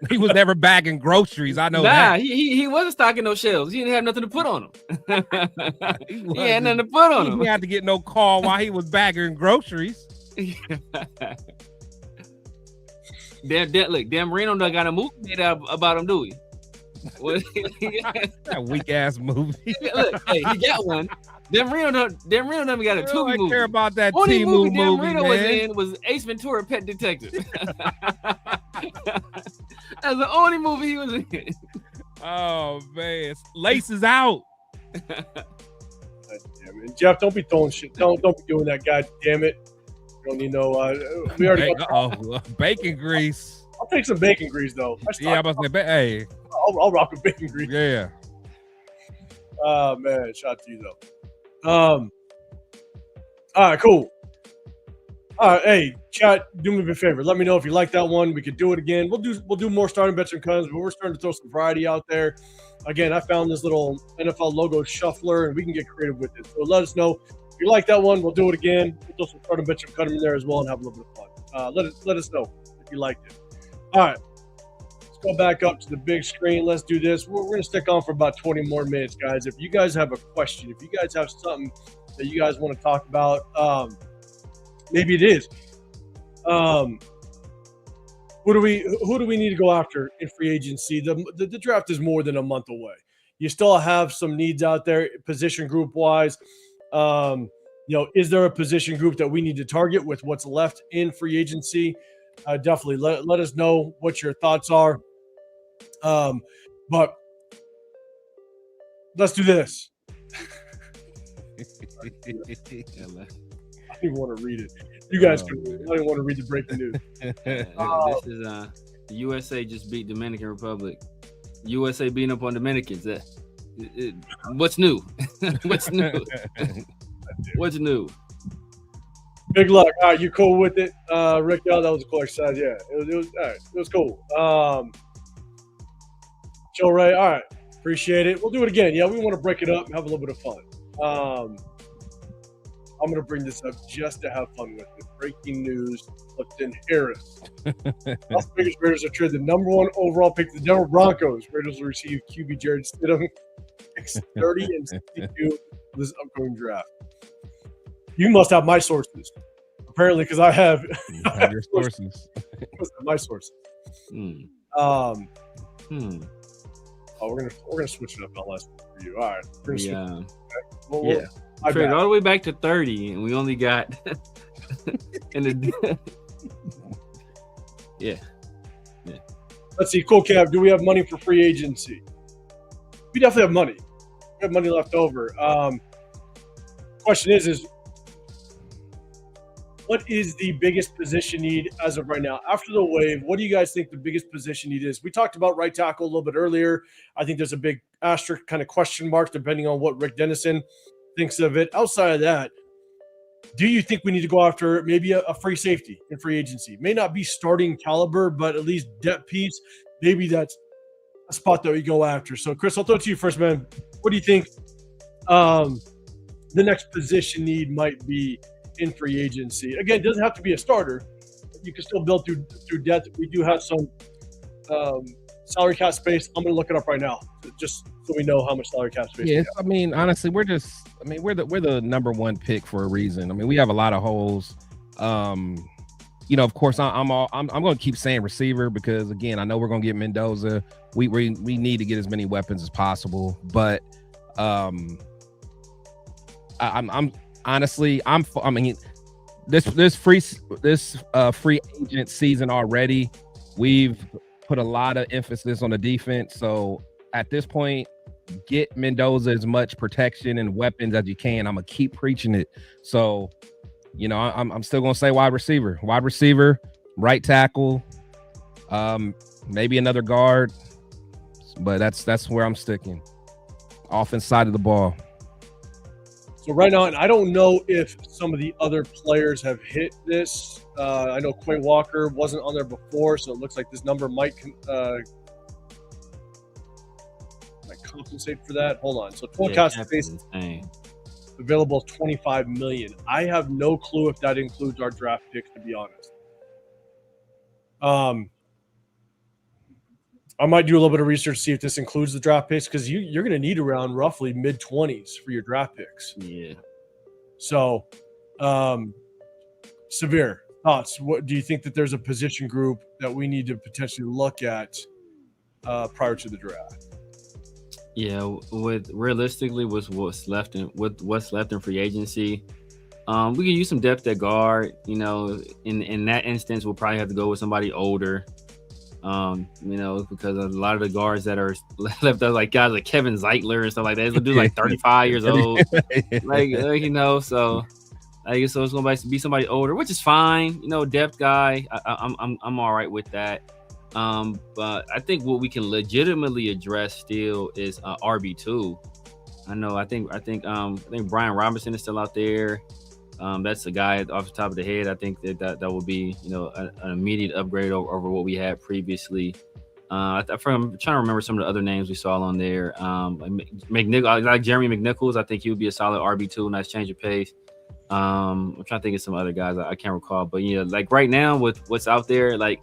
He was never bagging groceries. I know that. He wasn't stocking no shelves. He didn't have nothing to put on him. He had nothing to put on him. He didn't have to get no call while he was bagging groceries. Dan Marino done got a movie made about him, do we? That weak ass movie. Look, hey, he got one. Dan Marino done got a Tubi movie. I care about that Only Timu movie Dan Marino was man. in was Ace Ventura: Pet Detective. That's the only movie he was in. Oh man, Laces out. Damn it. Jeff, don't be throwing shit. Don't be doing that. God damn it. You don't need no. We already got bacon grease. I'll take some bacon grease though. Yeah, I'm about to say, hey, I'll rock with bacon grease. Yeah. Oh man, shout out to you though. All right, cool. All right, hey, chat, do me a favor. Let me know if you like that one. We could do it again. We'll do more starting bets and comes, but we're starting to throw some variety out there. Again, I found this little NFL logo shuffler, and we can get creative with it. So let us know if you like that one. We'll do it again. We'll throw some starting bets and cut them in there as well, and have a little bit of fun. Let us know if you liked it. All right, let's go back up to the big screen. Let's do this. We're going to stick on for about 20 more minutes, guys. If you guys have a question, if you guys have something that you guys want to talk about, maybe it is. Who do we need to go after in free agency? The draft is more than a month away. You still have some needs out there, position group wise. Is there a position group that we need to target with what's left in free agency? Definitely let us know what your thoughts are. But let's do this. I don't even want to read it. You guys can. I don't want to read the breaking news. This is the USA just beat Dominican Republic. USA beating up on Dominicans. What's new? What's new? What's new? Big luck. All right, you cool with it, Rick? That was a cool exercise. Yeah, it was. All right, it was cool. Joe Ray. All right, appreciate it. We'll do it again. Yeah, we want to break it up and have a little bit of fun. I'm going to bring this up just to have fun with it. Breaking news: Clifton Harris. Las Vegas Raiders have traded the number 1 overall pick to the Denver Broncos. Raiders will receive QB Jared Stidham, 30 and 62 for this upcoming draft. You must have my sources, apparently, because I have your sources. My sources. Oh, we're gonna switch it up on last for you. All right. Yeah. Traded all the way back to 30, and we only got yeah. Let's see, cool Cav. Do we have money for free agency? We definitely have money. We have money left over. Question is what is the biggest position need as of right now? After the wave, what do you guys think the biggest position need is? We talked about right tackle a little bit earlier. I think there's a big asterisk kind of question mark depending on what Rick Dennison thinks of it. Outside of that, do you think we need to go after maybe a free safety in free agency? May not be starting caliber, but at least depth piece. Maybe that's a spot that we go after. So, Chris, I'll throw it to you first, man. What do you think the next position need might be in free agency. Again, it doesn't have to be a starter. You can still build through depth. We do have some salary cap space. I'm going to look it up right now, just so we know how much salary cap space. Yeah, I mean, honestly, we're the number one pick for a reason. I mean, we have a lot of holes. You know, of course, I'm going to keep saying receiver because again, I know we're going to get Mendoza. We need to get as many weapons as possible, but I'm honestly, I mean, this free agent season already, we've put a lot of emphasis on the defense. So at this point, get Mendoza as much protection and weapons as you can. I'm gonna keep preaching it. So, you know, I'm still gonna say wide receiver, right tackle, maybe another guard, but that's where I'm sticking. Offense side of the ball. So right now, and I don't know if some of the other players have hit this. I know Quay Walker wasn't on there before, so it looks like this number might compensate for that. Hold on. So total cap space available is $25 million. I have no clue if that includes our draft picks, to be honest. I might do a little bit of research to see if this includes the draft picks because you're going to need around roughly mid-20s for your draft picks. Yeah. So, Severe thoughts. What do you think that there's a position group that we need to potentially look at prior to the draft? Yeah, with what's left in free agency, we can use some depth at guard. You know, in that instance, we'll probably have to go with somebody older. You know, because a lot of the guards that are left are like guys like Kevin Zeitler and stuff like that. They'll do like 35 years old, like you know. So I guess so it's gonna be somebody older, which is fine. You know, depth guy. I'm all right with that. But I think what we can legitimately address still is RB2. I think Brian Robinson is still out there. That's the guy off the top of the head. I think that will be, you know, an immediate upgrade over what we had previously. I'm trying to remember some of the other names we saw on there. Like Jeremy McNichols. I think he would be a solid RB2. Nice change of pace. I'm trying to think of some other guys I can't recall, but you know, like right now with what's out there, like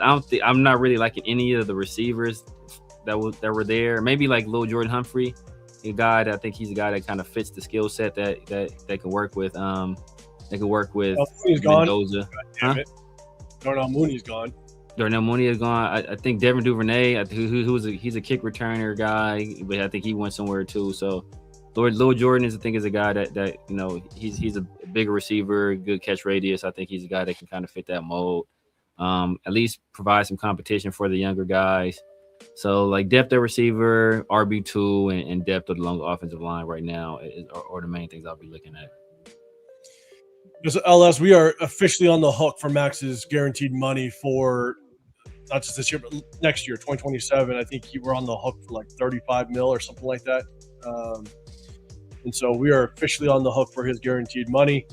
I'm not really liking any of the receivers that were there. Maybe like Lil Jordan Humphrey, a guy that I think he's a guy that kind of fits the skill set that can work with Mendoza. Huh? Darnell Mooney's gone. Darnell Mooney is gone. I think Devin Duvernay, he's a kick returner guy, but I think he went somewhere too. So Lil Jordan is a guy that you know, he's a bigger receiver, good catch radius. I think he's a guy that can kind of fit that mold. At least provide some competition for the younger guys. So like depth at receiver, RB2, and depth of the long offensive line right now are the main things I'll be looking at. So LS, we are officially on the hook for Max's guaranteed money for not just this year, but next year, 2027. I think we're on the hook for like 35 mil or something like that. And so we are officially on the hook for his guaranteed money.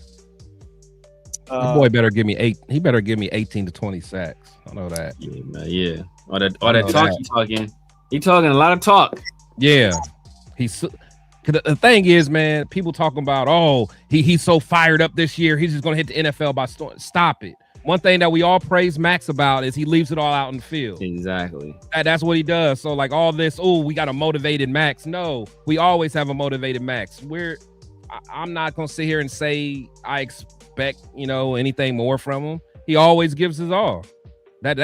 The boy better give me 8. He better give me 18 to 20 sacks. I know that. Yeah, man, yeah. All that talk he's talking. He talking a lot of talk. Yeah. The thing is, man, people talking about, oh, he's so fired up this year. He's just going to hit the NFL by storm. Stop it. One thing that we all praise Maxx about is he leaves it all out in the field. Exactly. That's what he does. So like all this, oh, we got a motivated Maxx. No, we always have a motivated Maxx. I'm not going to sit here and say I expect, you know, anything more from him. He always gives his all. That's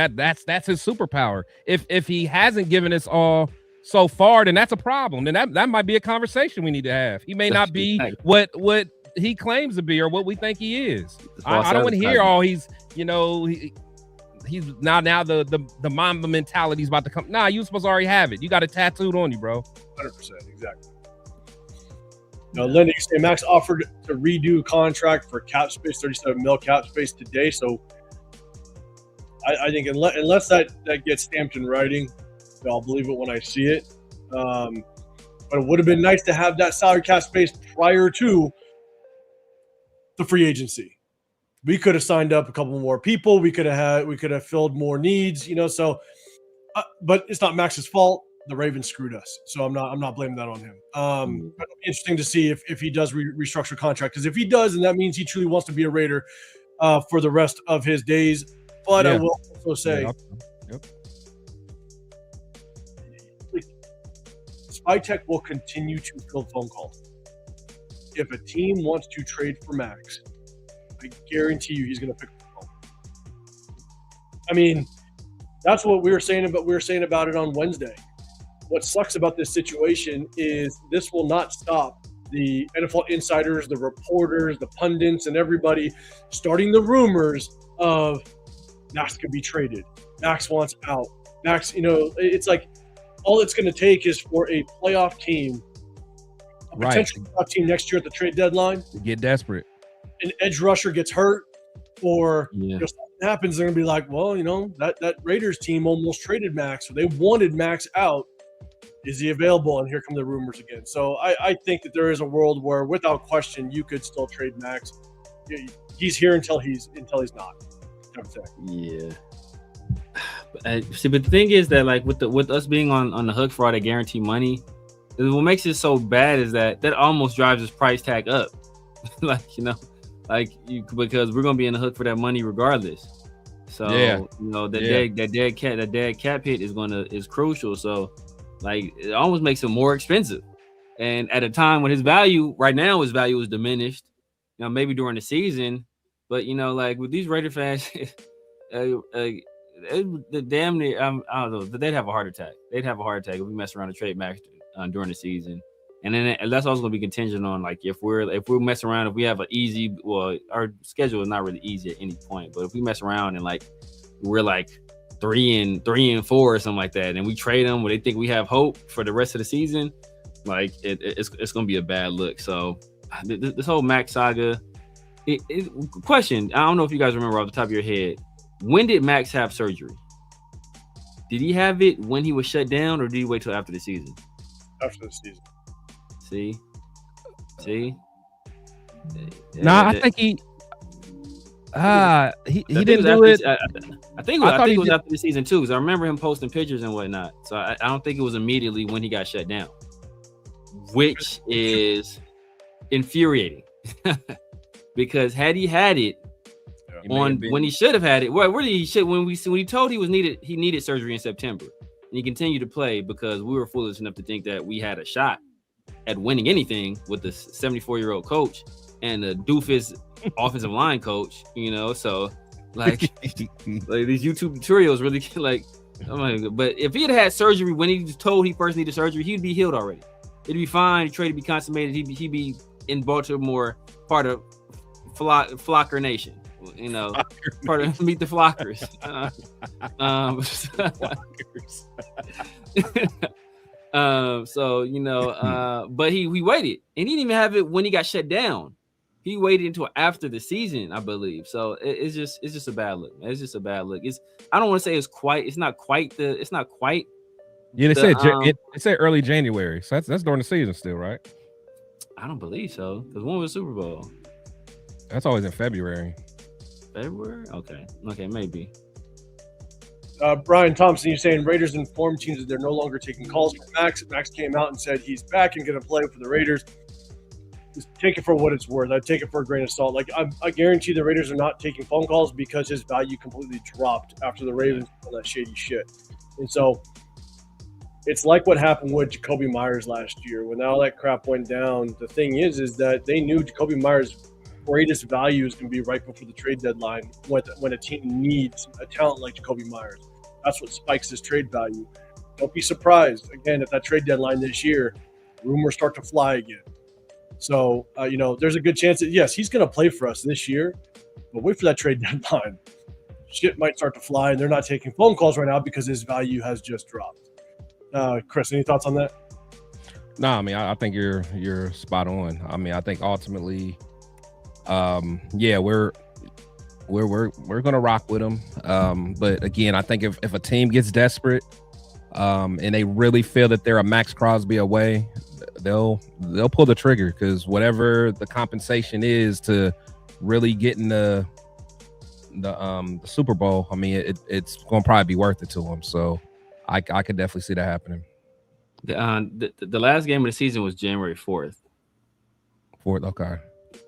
his superpower. If he hasn't given us all so far, then that's a problem. Then that might be a conversation we need to have. He may not be what he claims to be or what we think he is. I don't want to hear all he's now the Mamba mentality is about to come. Nah, you supposed to already have it. You got it tattooed on you, bro. 100%, exactly. Now, Linda, you say Maxx offered to redo contract for cap space, 37 mil cap space today. So I think unless that gets stamped in writing, I'll believe it when I see it. But it would have been nice to have that salary cap space prior to the free agency. We could have signed up a couple more people. We could have filled more needs, you know. So, but it's not Max's fault. the Ravens screwed us. So I'm not blaming that on him. But it'll be interesting to see if he does restructure contract, because if he does, then that means he truly wants to be a Raider for the rest of his days. But I will also say, Spytech will continue to field phone calls. If a team wants to trade for Maxx, I guarantee you he's going to pick up the phone. I mean, that's what we were saying about it on Wednesday. What sucks about this situation is this will not stop the NFL insiders, the reporters, the pundits, and everybody starting the rumors of Maxx could be traded. Maxx wants out. Maxx, it's like all it's going to take is for a playoff team, a potential playoff team next year at the trade deadline, to get desperate. An edge rusher gets hurt, or something happens, they're going to be like, well, that Raiders team almost traded Maxx, so they wanted Maxx out. Is he available? And here come the rumors again. So I think that there is a world where, without question, you could still trade Maxx. He's here until he's not. Yeah. But the thing is that, like, with us being on the hook for all that guaranteed money, what makes it so bad is that almost drives his price tag up. Because we're gonna be in the hook for that money regardless. So that dead cap hit is crucial. So like it almost makes him more expensive. And at a time when his value is diminished, maybe during the season, but like with these Raider fans, the damn near, I don't know, they'd have a heart attack. They'd have a heart attack if we mess around and trade Maxx during the season. And then that's also going to be contingent on, like, if we're messing around, if we have an easy, well, our schedule is not really easy at any point, but if we mess around and like we're like 3-4 or something like that, and we trade them where they think we have hope for the rest of the season, like it's going to be a bad look. So this whole Maxx saga. Question: I don't know if you guys remember off the top of your head, when did Maxx have surgery? Did he have it when he was shut down, or did he wait till after the season? After the season. See. I think he didn't do it. I think it was after the season too, because I remember him posting pictures and whatnot. So I don't think it was immediately when he got shut down, which is infuriating. Because had he had it when he should have had it, well, really when he told he needed surgery in September, and he continued to play because we were foolish enough to think that we had a shot at winning anything with the 74-year-old coach and the doofus offensive line coach, so like these YouTube tutorials really like, oh my God. But if he had surgery when he was told he first needed surgery, he'd be healed already. It'd be fine. The trade would be consummated. He'd be in Baltimore, part of Flocker Nation, part of Meet the Flockers. But he waited, and he didn't even have it when he got shut down. He waited until after the season, I believe. So it's just a bad look. It's just a bad look. I don't want to say it's not quite. Yeah, they said early January, so that's during the season still, right? I don't believe so, because when was Super Bowl? That's always in February. February? Okay, maybe. Brian Thompson, you're saying Raiders informed teams that they're no longer taking calls from Maxx. Maxx came out and said he's back and going to play for the Raiders. Just take it for what it's worth. I'd take it for a grain of salt. Like I guarantee the Raiders are not taking phone calls because his value completely dropped after the Ravens did that shady shit. And so it's like what happened with Jacoby Myers last year. When all that crap went down, the thing is that they knew Jacoby Myers' greatest value is going to be right before the trade deadline when a team needs a talent like Jacoby Myers. That's what spikes his trade value. Don't be surprised, again, if that trade deadline this year, rumors start to fly again. So, there's a good chance that, yes, he's going to play for us this year, but wait for that trade deadline. Shit might start to fly, and they're not taking phone calls right now because his value has just dropped. Chris, any thoughts on that? No, I mean, I think you're spot on. I mean, I think ultimately, we're gonna rock with him. But again, I think if a team gets desperate, and they really feel that they're a Maxx Crosby away, they'll pull the trigger, because whatever the compensation is to really get in the Super Bowl, I mean, it's gonna probably be worth it to them. So I could definitely see that happening. The last game of the season was January 4th. Okay.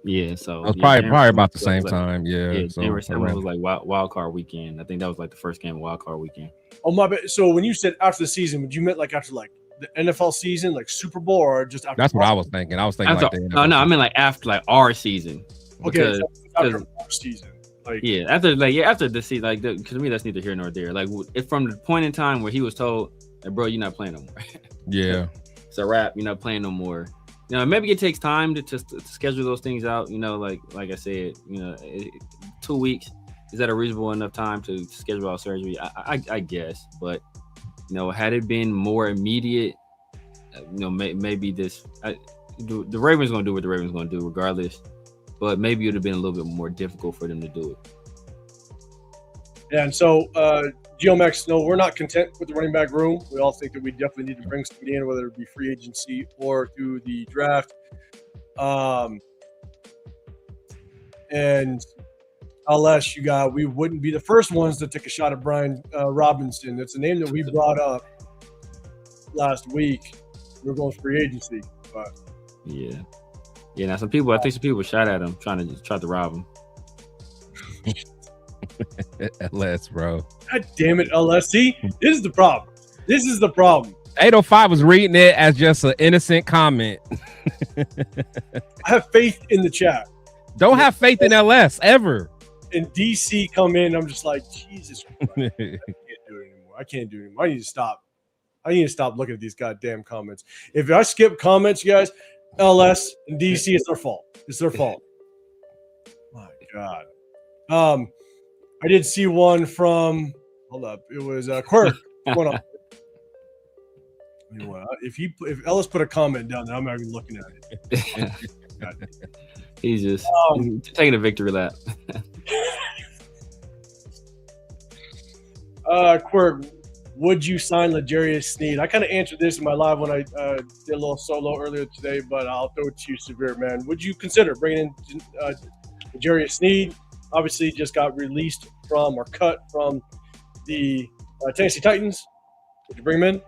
Yeah, so it was yeah, probably about the same time. Yeah, so January 7th was like wild card weekend. I think that was like the first game of wild card weekend. Oh my bad. So when you said after the season, would you meant like after like the NFL season, like Super Bowl, or just after? That's what I was thinking. I was thinking after, like the NFL no, I mean like after like our season. Okay, so after our season. Like, yeah, after the season, like because to me that's neither here nor there. Like if from the point in time where he was told, like, bro, you're not playing no more. Yeah, it's a wrap. You're not playing no more. You know, maybe it takes time to schedule those things out. You know, like I said, 2 weeks is that a reasonable enough time to schedule out surgery? I guess, but had it been more immediate, maybe this the Ravens gonna do what the Ravens gonna do regardless. But maybe it would have been a little bit more difficult for them to do it. Yeah, and so GeoMax, no, we're not content with the running back room. We all think that we definitely need to bring somebody in, whether it be free agency or through the draft. And unless we wouldn't be the first ones to take a shot at Brian Robinson. It's a name that we brought up last week. We're going free agency, but yeah. Yeah, now I think some people shot at him trying to rob him. LS, bro. God damn it, LS. See, this is the problem. 805 was reading it as just an innocent comment. I have faith in the chat. Don't have faith in LS ever. And DC come in, I'm just like, Jesus Christ. I can't do it anymore. I need to stop. Looking at these goddamn comments. If I skip comments, you guys, LS and DC, it's their fault. My God. I did see one from. Hold up, it was Quirk. What's going on? If Ellis put a comment down there, I'm not even looking at it. He's just taking a victory lap. Quirk, would you sign L'Jarius Sneed? I kind of answered this in my live when I did a little solo earlier today, but I'll throw it to you, Severe, man. Would you consider bringing in L'Jarius Sneed? Obviously, just got released from or cut from the Tennessee Titans. Would you bring him in?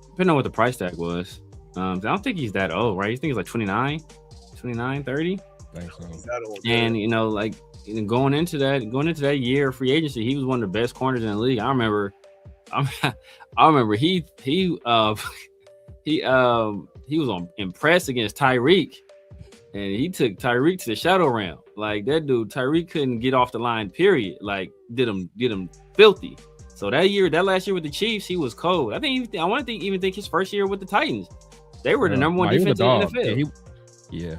Depending on what the price tag was. I don't think he's that old, right? You think he's like 29, 30? I think so. He's that old, and going into that year of free agency, he was one of the best corners in the league. I remember he was impressed against Tyreek, and he took Tyreek to the shadow realm. Like that dude, Tyreek couldn't get off the line. Period. Like did him filthy. So that last year with the Chiefs, he was cold. I want to even think his first year with the Titans, they were the number one defense in the NFL. Yeah.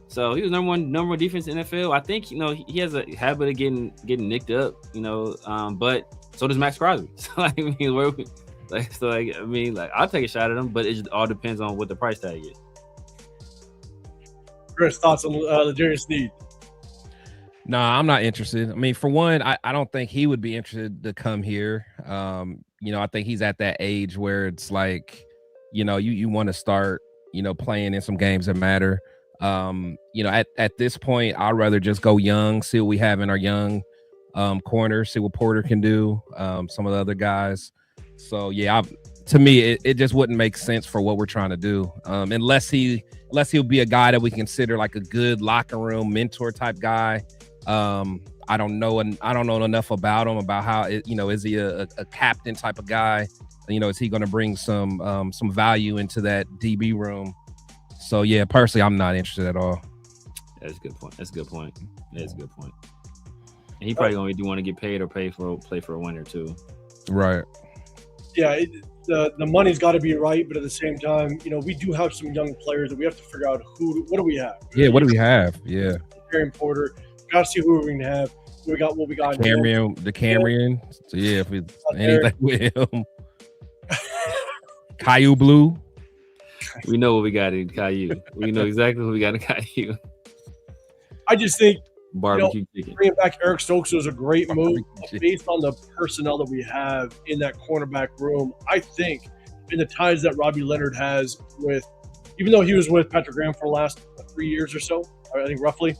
So he was number one defense in the NFL. I think he has a habit of getting nicked up. But so does Maxx Crosby. So I'll take a shot at him, but it just all depends on what the price tag is. Chris, thoughts on L'Jarius Sneed? Nah, I'm not interested. I mean, for one, I don't think he would be interested to come here. I think he's at that age where it's like, you want to start, playing in some games that matter. At this point, I'd rather just go young, see what we have in our young corner, see what Porter can do, some of the other guys. So yeah, to me, it just wouldn't make sense for what we're trying to do, unless he'll be a guy that we consider like a good locker room mentor type guy. I don't know enough about him, about how is he a captain type of guy? Is he going to bring some value into that DB room? So yeah, personally, I'm not interested at all. That's a good point. And he probably only do want to get paid or play for a winner too. Right. Yeah, the money's got to be right, but at the same time, we do have some young players that we have to figure out what do we have. Yeah, what do we have? Yeah. Aaron Porter. Got to see who we're going to have. What we got. Camryn. So yeah, if it's anything with him. Caillou Blue. We know what we got in Caillou. We know exactly what we got in Caillou. I just think barbecue chicken. Bringing back Eric Stokes was a great move based on the personnel that we have in that cornerback room. I think in the ties that Robbie Leonard has with, even though he was with Patrick Graham for the last 3 years or so, I think roughly,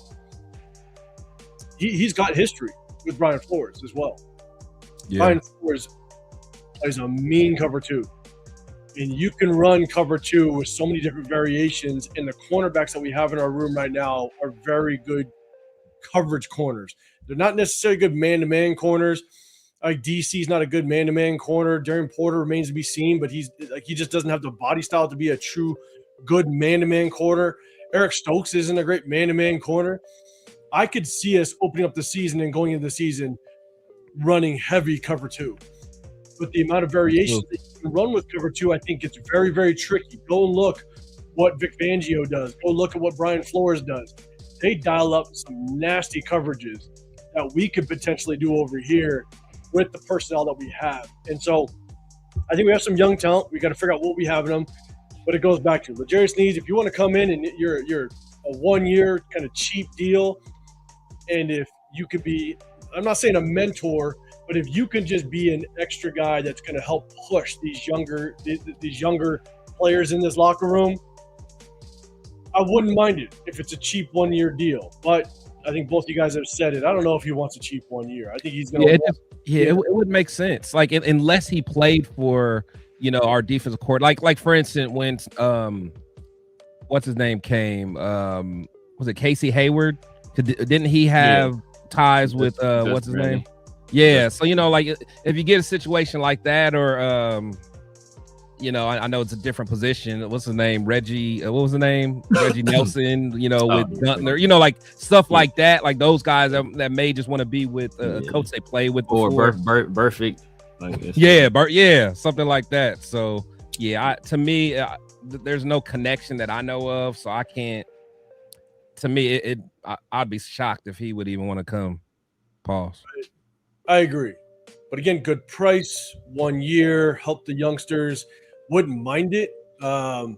he's got history with Brian Flores as well. Yeah. Brian Flores plays a mean cover two. And you can run cover 2 with so many different variations. And the cornerbacks that we have in our room right now are very good coverage corners. They're not necessarily good man-to-man corners. Like DC's not a good man-to-man corner. Darren Porter remains to be seen, but he just doesn't have the body style to be a true good man-to-man corner. Eric Stokes isn't a great man-to-man corner. I could see us opening up the season and going into the season running heavy cover 2. But the amount of variations that you can run with cover 2, I think it's very, very tricky. Go and look what Vic Fangio does. Go look at what Brian Flores does. They dial up some nasty coverages that we could potentially do over here with the personnel that we have. And so I think we have some young talent. We got to figure out what we have in them. But it goes back to L'Jarius Sneed. If you want to come in and you're a 1-year kind of cheap deal, and if you could be, I'm not saying a mentor, but if you can just be an extra guy that's going to help push these younger players in this locker room, I wouldn't mind it if it's a cheap 1-year deal. But I think both you guys have said it. I don't know if he wants a cheap 1 year. I think he's going to. It would make sense. Like unless he played for, our defensive court. Like for instance, when what's his name came? Was it Casey Hayward? Didn't he have ties with what's his name? Yeah. So like if you get a situation like that, or I know it's a different position. What's his name? Reggie. What was the name? Reggie Nelson. With Guntner. Like stuff like that. Like those guys that may just want to be with a coach they played with before. Or perfect. Something like that. So to me, there's no connection that I know of. So I can't. To me, I'd be shocked if he would even want to come. Pause. I agree. But again, good price, 1 year, help the youngsters. Wouldn't mind it. But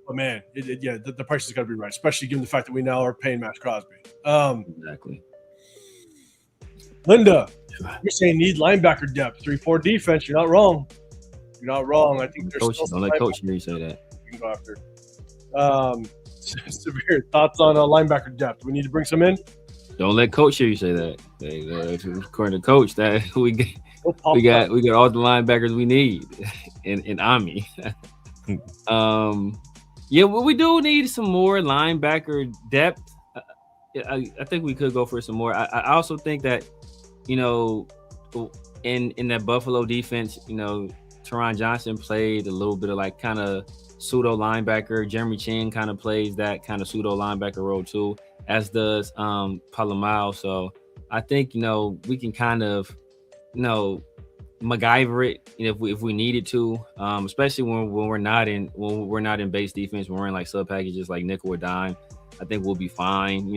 man, the price has got to be right, especially given the fact that we now are paying Maxx Crosby. Exactly. Linda, you're saying need linebacker depth, 3-4 defense. You're not wrong. I think there's Coach, don't let Coach hear you say that. You can go after. Severe thoughts on linebacker depth. We need to bring some in. Don't let Coach hear you say that. According to Coach, that we got all the linebackers we need in Army. We do need some more linebacker depth. I think we could go for some more. I also think that in that Buffalo defense, Teron Johnson played a little bit of like kind of pseudo linebacker. Jeremy Chin kind of plays that kind of pseudo linebacker role too, as does Palomao. So I think we can kind of MacGyver it if we needed to, especially when we're not in base defense, when we're in like sub packages like nickel or dime. I think we'll be fine.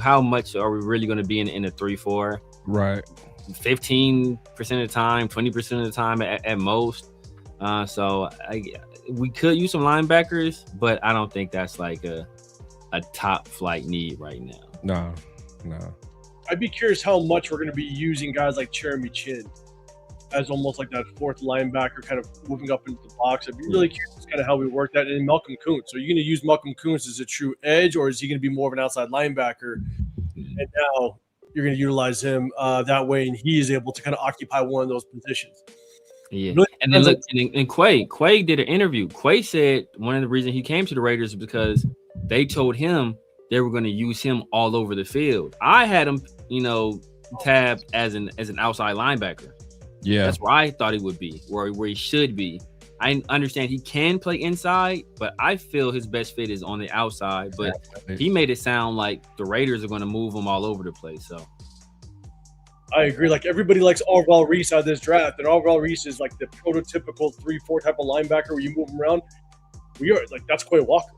How much are we really going to be in a 3-4? Right. 15% of the time, 20% of the time at most. So we could use some linebackers, but I don't think that's like a top flight need right now. No. I'd be curious how much we're going to be using guys like Jeremy Chin as almost like that fourth linebacker, kind of moving up into the box. I'd be really curious kind of how we work that. And Malcolm Kuntz. So are you going to use Malcolm Kuntz as a true edge, or is he going to be more of an outside linebacker? And now you're going to utilize him that way, and he is able to kind of occupy one of those positions. Yeah, really, and then look, and Quay did an interview. Quay said one of the reasons he came to the Raiders is because they told him they were going to use him all over the field. I had him, tabbed as an outside linebacker. Yeah, that's where I thought he would be, where he should be. I understand he can play inside, but I feel his best fit is on the outside. But he made it sound like the Raiders are going to move him all over the place. So I agree. Like everybody likes Orval Reese out of this draft, and Orval Reese is like the prototypical 3-4 type of linebacker where you move him around. That's Quay Walker.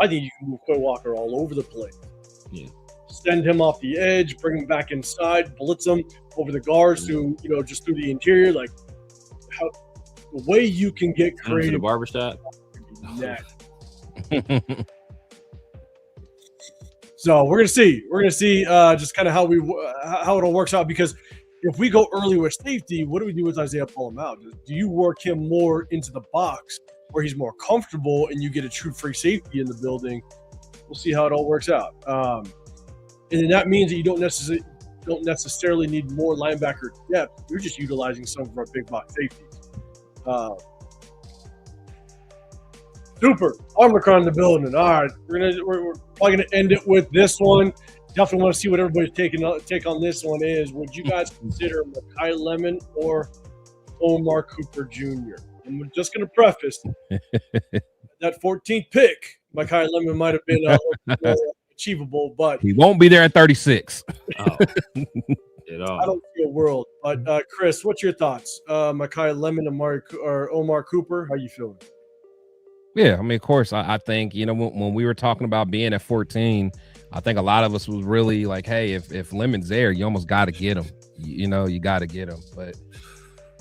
I think you can move Quay Walker all over the place. Yeah. Send him off the edge, bring him back inside, blitz him over the guards through, just through the interior. Like how the way you can get creative. To the barbershop. So we're gonna see. Just kind of how it all works out, because if we go early with safety, what do we do with Isaiah Palomao? Do you work him more into the box where he's more comfortable and you get a true free safety in the building? We'll see how it all works out. And then that means that you don't necessarily need more linebacker depth. You're just utilizing some of our big box safeties. Super. Omicron in the building. All right, we're probably gonna end it with this one. Definitely want to see what everybody's take on this one is. Would you guys consider Makai Lemon or Omar Cooper Jr.? And we're just gonna preface that 14th pick. Makai Lemon might have been more achievable, but he won't be there at 36. Oh. I don't see a world. But Chris, what's your thoughts? Makai Lemon or Omar Cooper? How you feeling? Yeah, I mean, of course, I think, you know, when we were talking about being at 14, I think a lot of us was really like, hey, if Lemon's there, you almost got to get him. You know, you got to get him. But,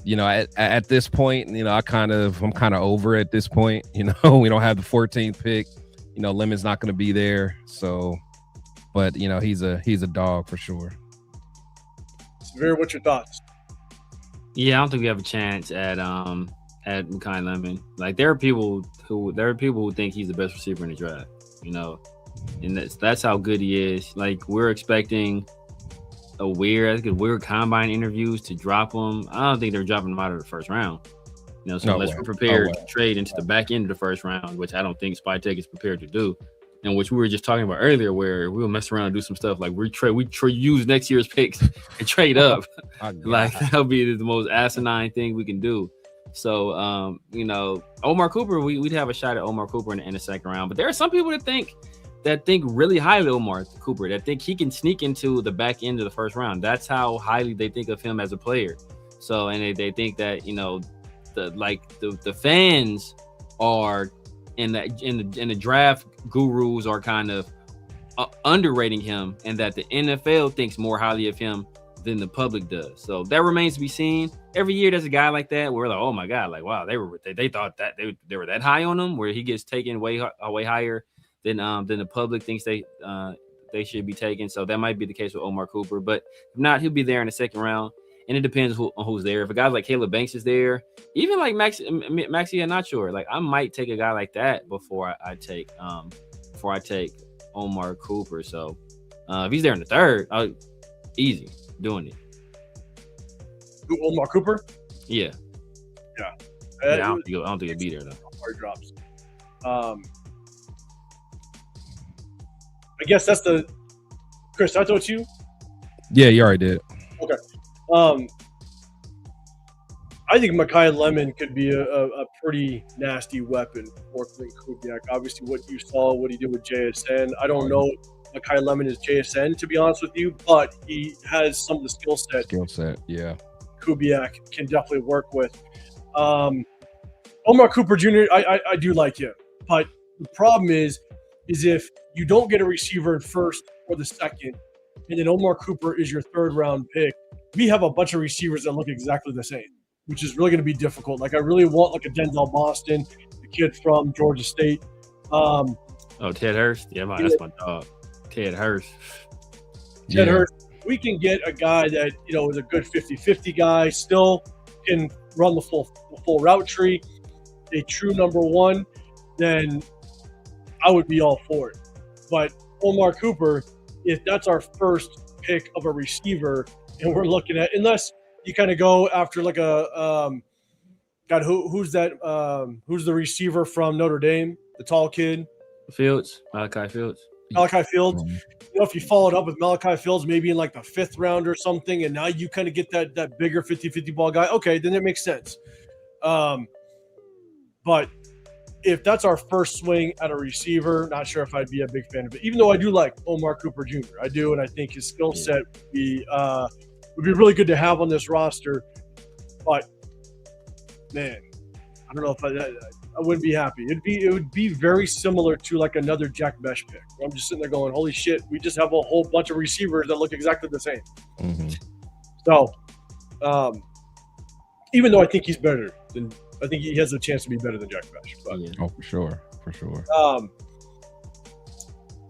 you know, at this point, you know, I'm kind of over at this point. You know, we don't have the 14th pick. You know, Lemon's not going to be there. So, but, you know, he's a dog for sure. Severe, what's your thoughts? Yeah, I don't think we have a chance at Makai Lemon. Like, there are people who think he's the best receiver in the draft, you know, and that's how good he is. Like, we're expecting weird combine interviews to drop him. I don't think they're dropping him out of the first round. You know, so unless we're prepared to trade into the back end of the first round, which I don't think Spytek is prepared to do, and which we were just talking about earlier, where we'll mess around and do some stuff like we use next year's picks and trade up. Like, that'll be the most asinine thing we can do. So, you know, Omar Cooper, we'd have a shot at Omar Cooper in the second round. But there are some people that think really highly of Omar Cooper, that think he can sneak into the back end of the first round. That's how highly they think of him as a player. So, and they think that, you know, the fans are in the draft gurus are kind of underrating him, and that the NFL thinks more highly of him than the public does. So that remains to be seen. Every year there's a guy like that where we're like, oh my God, like, wow, they thought that they were that high on him, where he gets taken way higher than the public thinks they should be taken. So that might be the case with Omar Cooper, but if not, he'll be there in the second round. And it depends on who's there. If a guy like Caleb Banks is there, even like Maxie, I'm not sure. Like, I might take a guy like that before I take Omar Cooper. So if he's there in the third, easy doing it. Omar Cooper? Yeah. I don't think he'll be there though. Hard drops. I guess that's the Chris. I told you. Yeah, you already did. Okay. I think Makai Lemon could be a pretty nasty weapon for Clint Kubiak. Obviously, what you saw, what he did with JSN. I don't know if Makai Lemon is JSN, to be honest with you, but he has some of the skill set, yeah. Kubiak can definitely work with. Omar Cooper Jr., I do like him, but the problem is if you don't get a receiver in first or the second, and then Omar Cooper is your third round pick, we have a bunch of receivers that look exactly the same, which is really going to be difficult. Like, I really want like a Denzel Boston, the kid from Georgia State. Ted Hurst. Yeah, that's my dog. Ted Hurst. Ted Hurst. We can get a guy that, you know, is a good 50-50 guy, still can run the full route tree, a true number one, then I would be all for it. But Omar Cooper, if that's our first pick of a receiver, and we're looking at, unless you kind of go after like a who's the receiver from Notre Dame, the tall kid? Malachi Fields. You know, if you followed up with Malachi Fields maybe in like the fifth round or something, and now you kind of get that bigger 50-50 ball guy, okay, then it makes sense. But if that's our first swing at a receiver, not sure if I'd be a big fan of it, even though I do like Omar Cooper Jr. I do, and I think his skill set would be really good to have on this roster. But man, I don't know if I wouldn't be happy. It would be very similar to like another Jack Besh pick. I'm just sitting there going, holy shit, we just have a whole bunch of receivers that look exactly the same. Mm-hmm. So, even though I think he's better than, I think he has a chance to be better than Jack Besh. But, oh, for sure.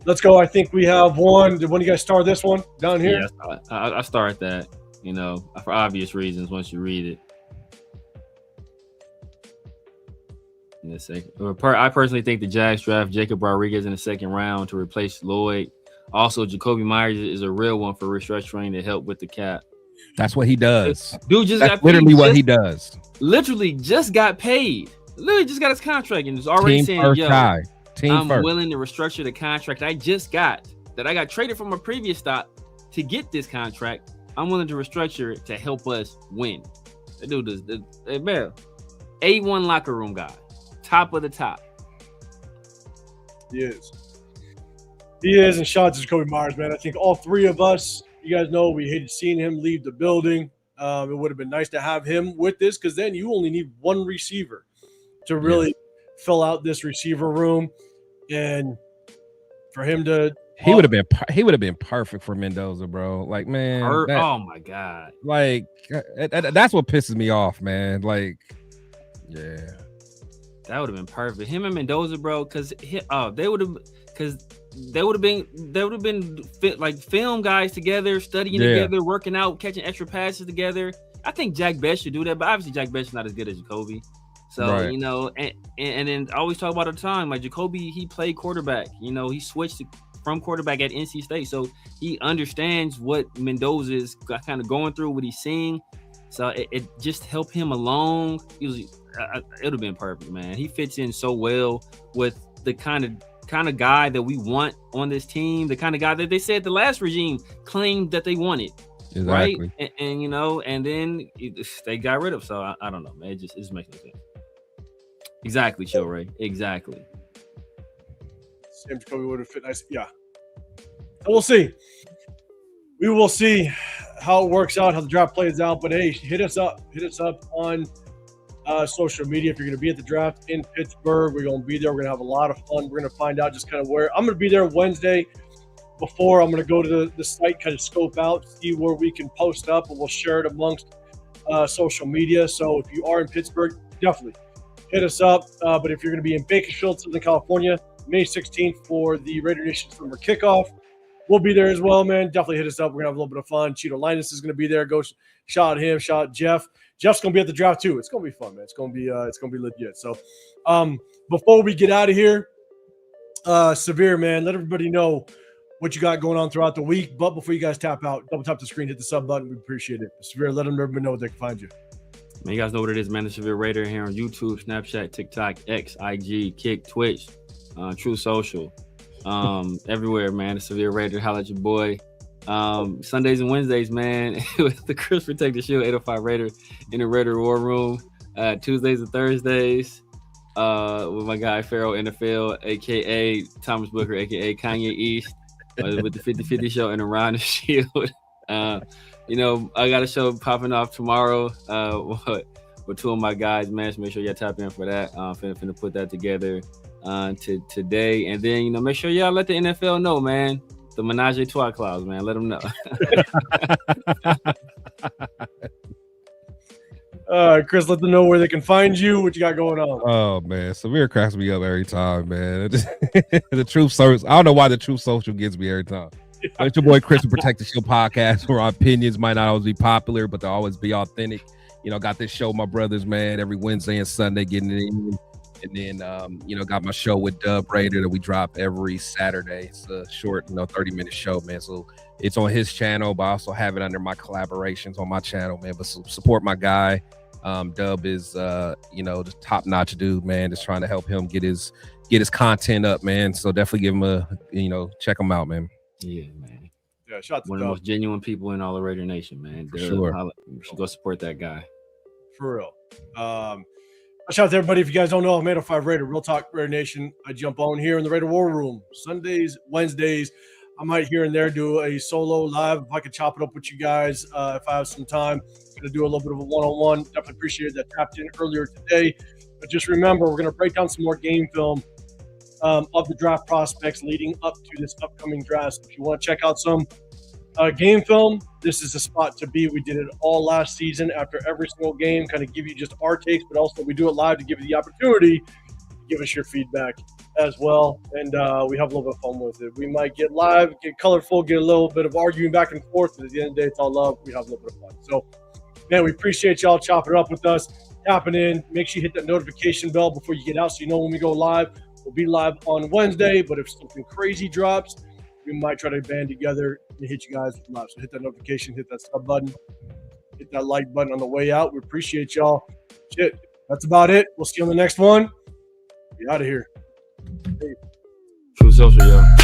Let's go. I think we have one. Did one of you guys start this one down here? Yeah, I start that, you know, for obvious reasons once you read it. In a second. I personally think the Jags draft Jacob Rodriguez in the second round to replace Lloyd. Also, Jacoby Myers is a real one for restructuring to help with the cap. That's what he does. Dude just That's got paid. Literally what he does. Literally just got paid. literally just got his contract and is already Team saying, first yo, guy. Team I'm first. willing to restructure the contract I just got, that I got traded from a previous stop to get this contract. I'm willing to restructure it to help us win. That dude is man, A1 locker room guy, top of the top. He is, and shout out to Jacoby Myers, man. I think all three of us, you guys know, we hated seeing him leave the building. It would have been nice to have him with this, because then you only need one receiver to really fill out this receiver room, and for him to he would have been perfect for Mendoza, bro. Like, man, oh my god, like that's what pisses me off, man. Like, yeah, that would have been perfect. Him and Mendoza, bro, because they would have been like film guys together, studying together, working out, catching extra passes together. I think Jack Best should do that, but obviously Jack Best is not as good as Jacoby. So, you know, and then I always talk about the time, like Jacoby, he played quarterback. You know, he switched from quarterback at NC State. So he understands what Mendoza is kind of going through, what he's seeing. So it just helped him along. It would have been perfect, man. He fits in so well with the kind of guy that we want on this team, the kind of guy that they said the last regime claimed that they wanted. Exactly. Right? And you know, and then they got rid of. So I don't know, man. It just makes no sense. Exactly, Chill Ray. Exactly. Sam Jacoby would have fit nice. Yeah. So we'll see. We will see how it works out, how the draft plays out. But hey, hit us up. Hit us up on social media if you're going to be at the draft in Pittsburgh. We're going to be there. We're going to have a lot of fun. We're going to find out just kind of where. I'm going to be there Wednesday before. I'm going to go to the site, kind of scope out, see where we can post up, and we'll share it amongst social media. So if you are in Pittsburgh, definitely hit us up. But if you're going to be in Bakersfield, Southern California, May 16th for the Raider Nation summer kickoff, we'll be there as well, man. Definitely hit us up. We're going to have a little bit of fun. Cheeto Linus is going to be there. Go shout at him. Shout at Jeff. Jeff's going to be at the draft too. It's going to be fun, man. It's going to be legit. So before we get out of here, Severe, man, let everybody know what you got going on throughout the week. But before you guys tap out, double tap the screen, hit the sub button. We appreciate it. Severe, let everybody know where they can find you. Man, you guys know what it is, man. The Severe Raider here on YouTube, Snapchat, TikTok, X, IG, Kick, Twitch, True Social, everywhere, man. The Severe Raider, holla at your boy. Sundays and Wednesdays, man, with the Chris Protector Shield 805 Raider in the Raider War Room. Tuesdays and Thursdays with my guy Pharaoh NFL, aka Thomas Booker, aka Kanye East, with the 50-50 show and around the Shield. You know, I got a show popping off tomorrow with two of my guys, man. So make sure y'all tap in for that. Finna put that together today, and then, you know, make sure y'all let the NFL know, man. The Menage a Trois clause, man. Let them know. Chris, let them know where they can find you, what you got going on. Oh, man. Severe cracks me up every time, man. The Truth Service. I don't know why the Truth Social gets me every time. It's your boy Chris, the Protect the Show podcast, where our opinions might not always be popular, but they'll always be authentic. You know, got this show, my brothers, man, every Wednesday and Sunday, getting it in. And then, you know, got my show with Dub Raider that we drop every Saturday. It's a short, 30-minute show, man. So it's on his channel, but I also have it under my collaborations on my channel, man. But support my guy. Dub is, the top-notch dude, man. Just trying to help him get his content up, man. So definitely give him check him out, man. Yeah, man. Yeah, shout out to one of the most genuine people in all of Raider Nation, man. For sure. You should go support that guy. For real. Shout out to everybody. If you guys don't know, I'm 805 Raider, Real Talk Raider Nation. I jump on here in the Raider War Room Sundays, Wednesdays. I might here and there do a solo live if I could chop it up with you guys. If I have some time, I'm going to do a little bit of a one-on-one. Definitely appreciate that. Tapped in earlier today. But just remember, we're going to break down some more game film of the draft prospects leading up to this upcoming draft. So if you want to check out some game film, this is a spot to be. We did it all last season after every single game, kind of give you just our takes, but also we do it live to give you the opportunity to give us your feedback as well. And we have a little bit of fun with it. We might get live, get colorful, get a little bit of arguing back and forth, but at the end of the day, it's all love. We have a little bit of fun. So, man, we appreciate y'all chopping it up with us, tapping in. Make sure you hit that notification bell before you get out so you know when we go live. We'll be live on Wednesday, but if something crazy drops, we might try to band together and hit you guys live. So hit that notification, hit that sub button, hit that like button on the way out. We appreciate y'all. Shit, That's about it. We'll see you on the next one. Be out of here. True Social, y'all.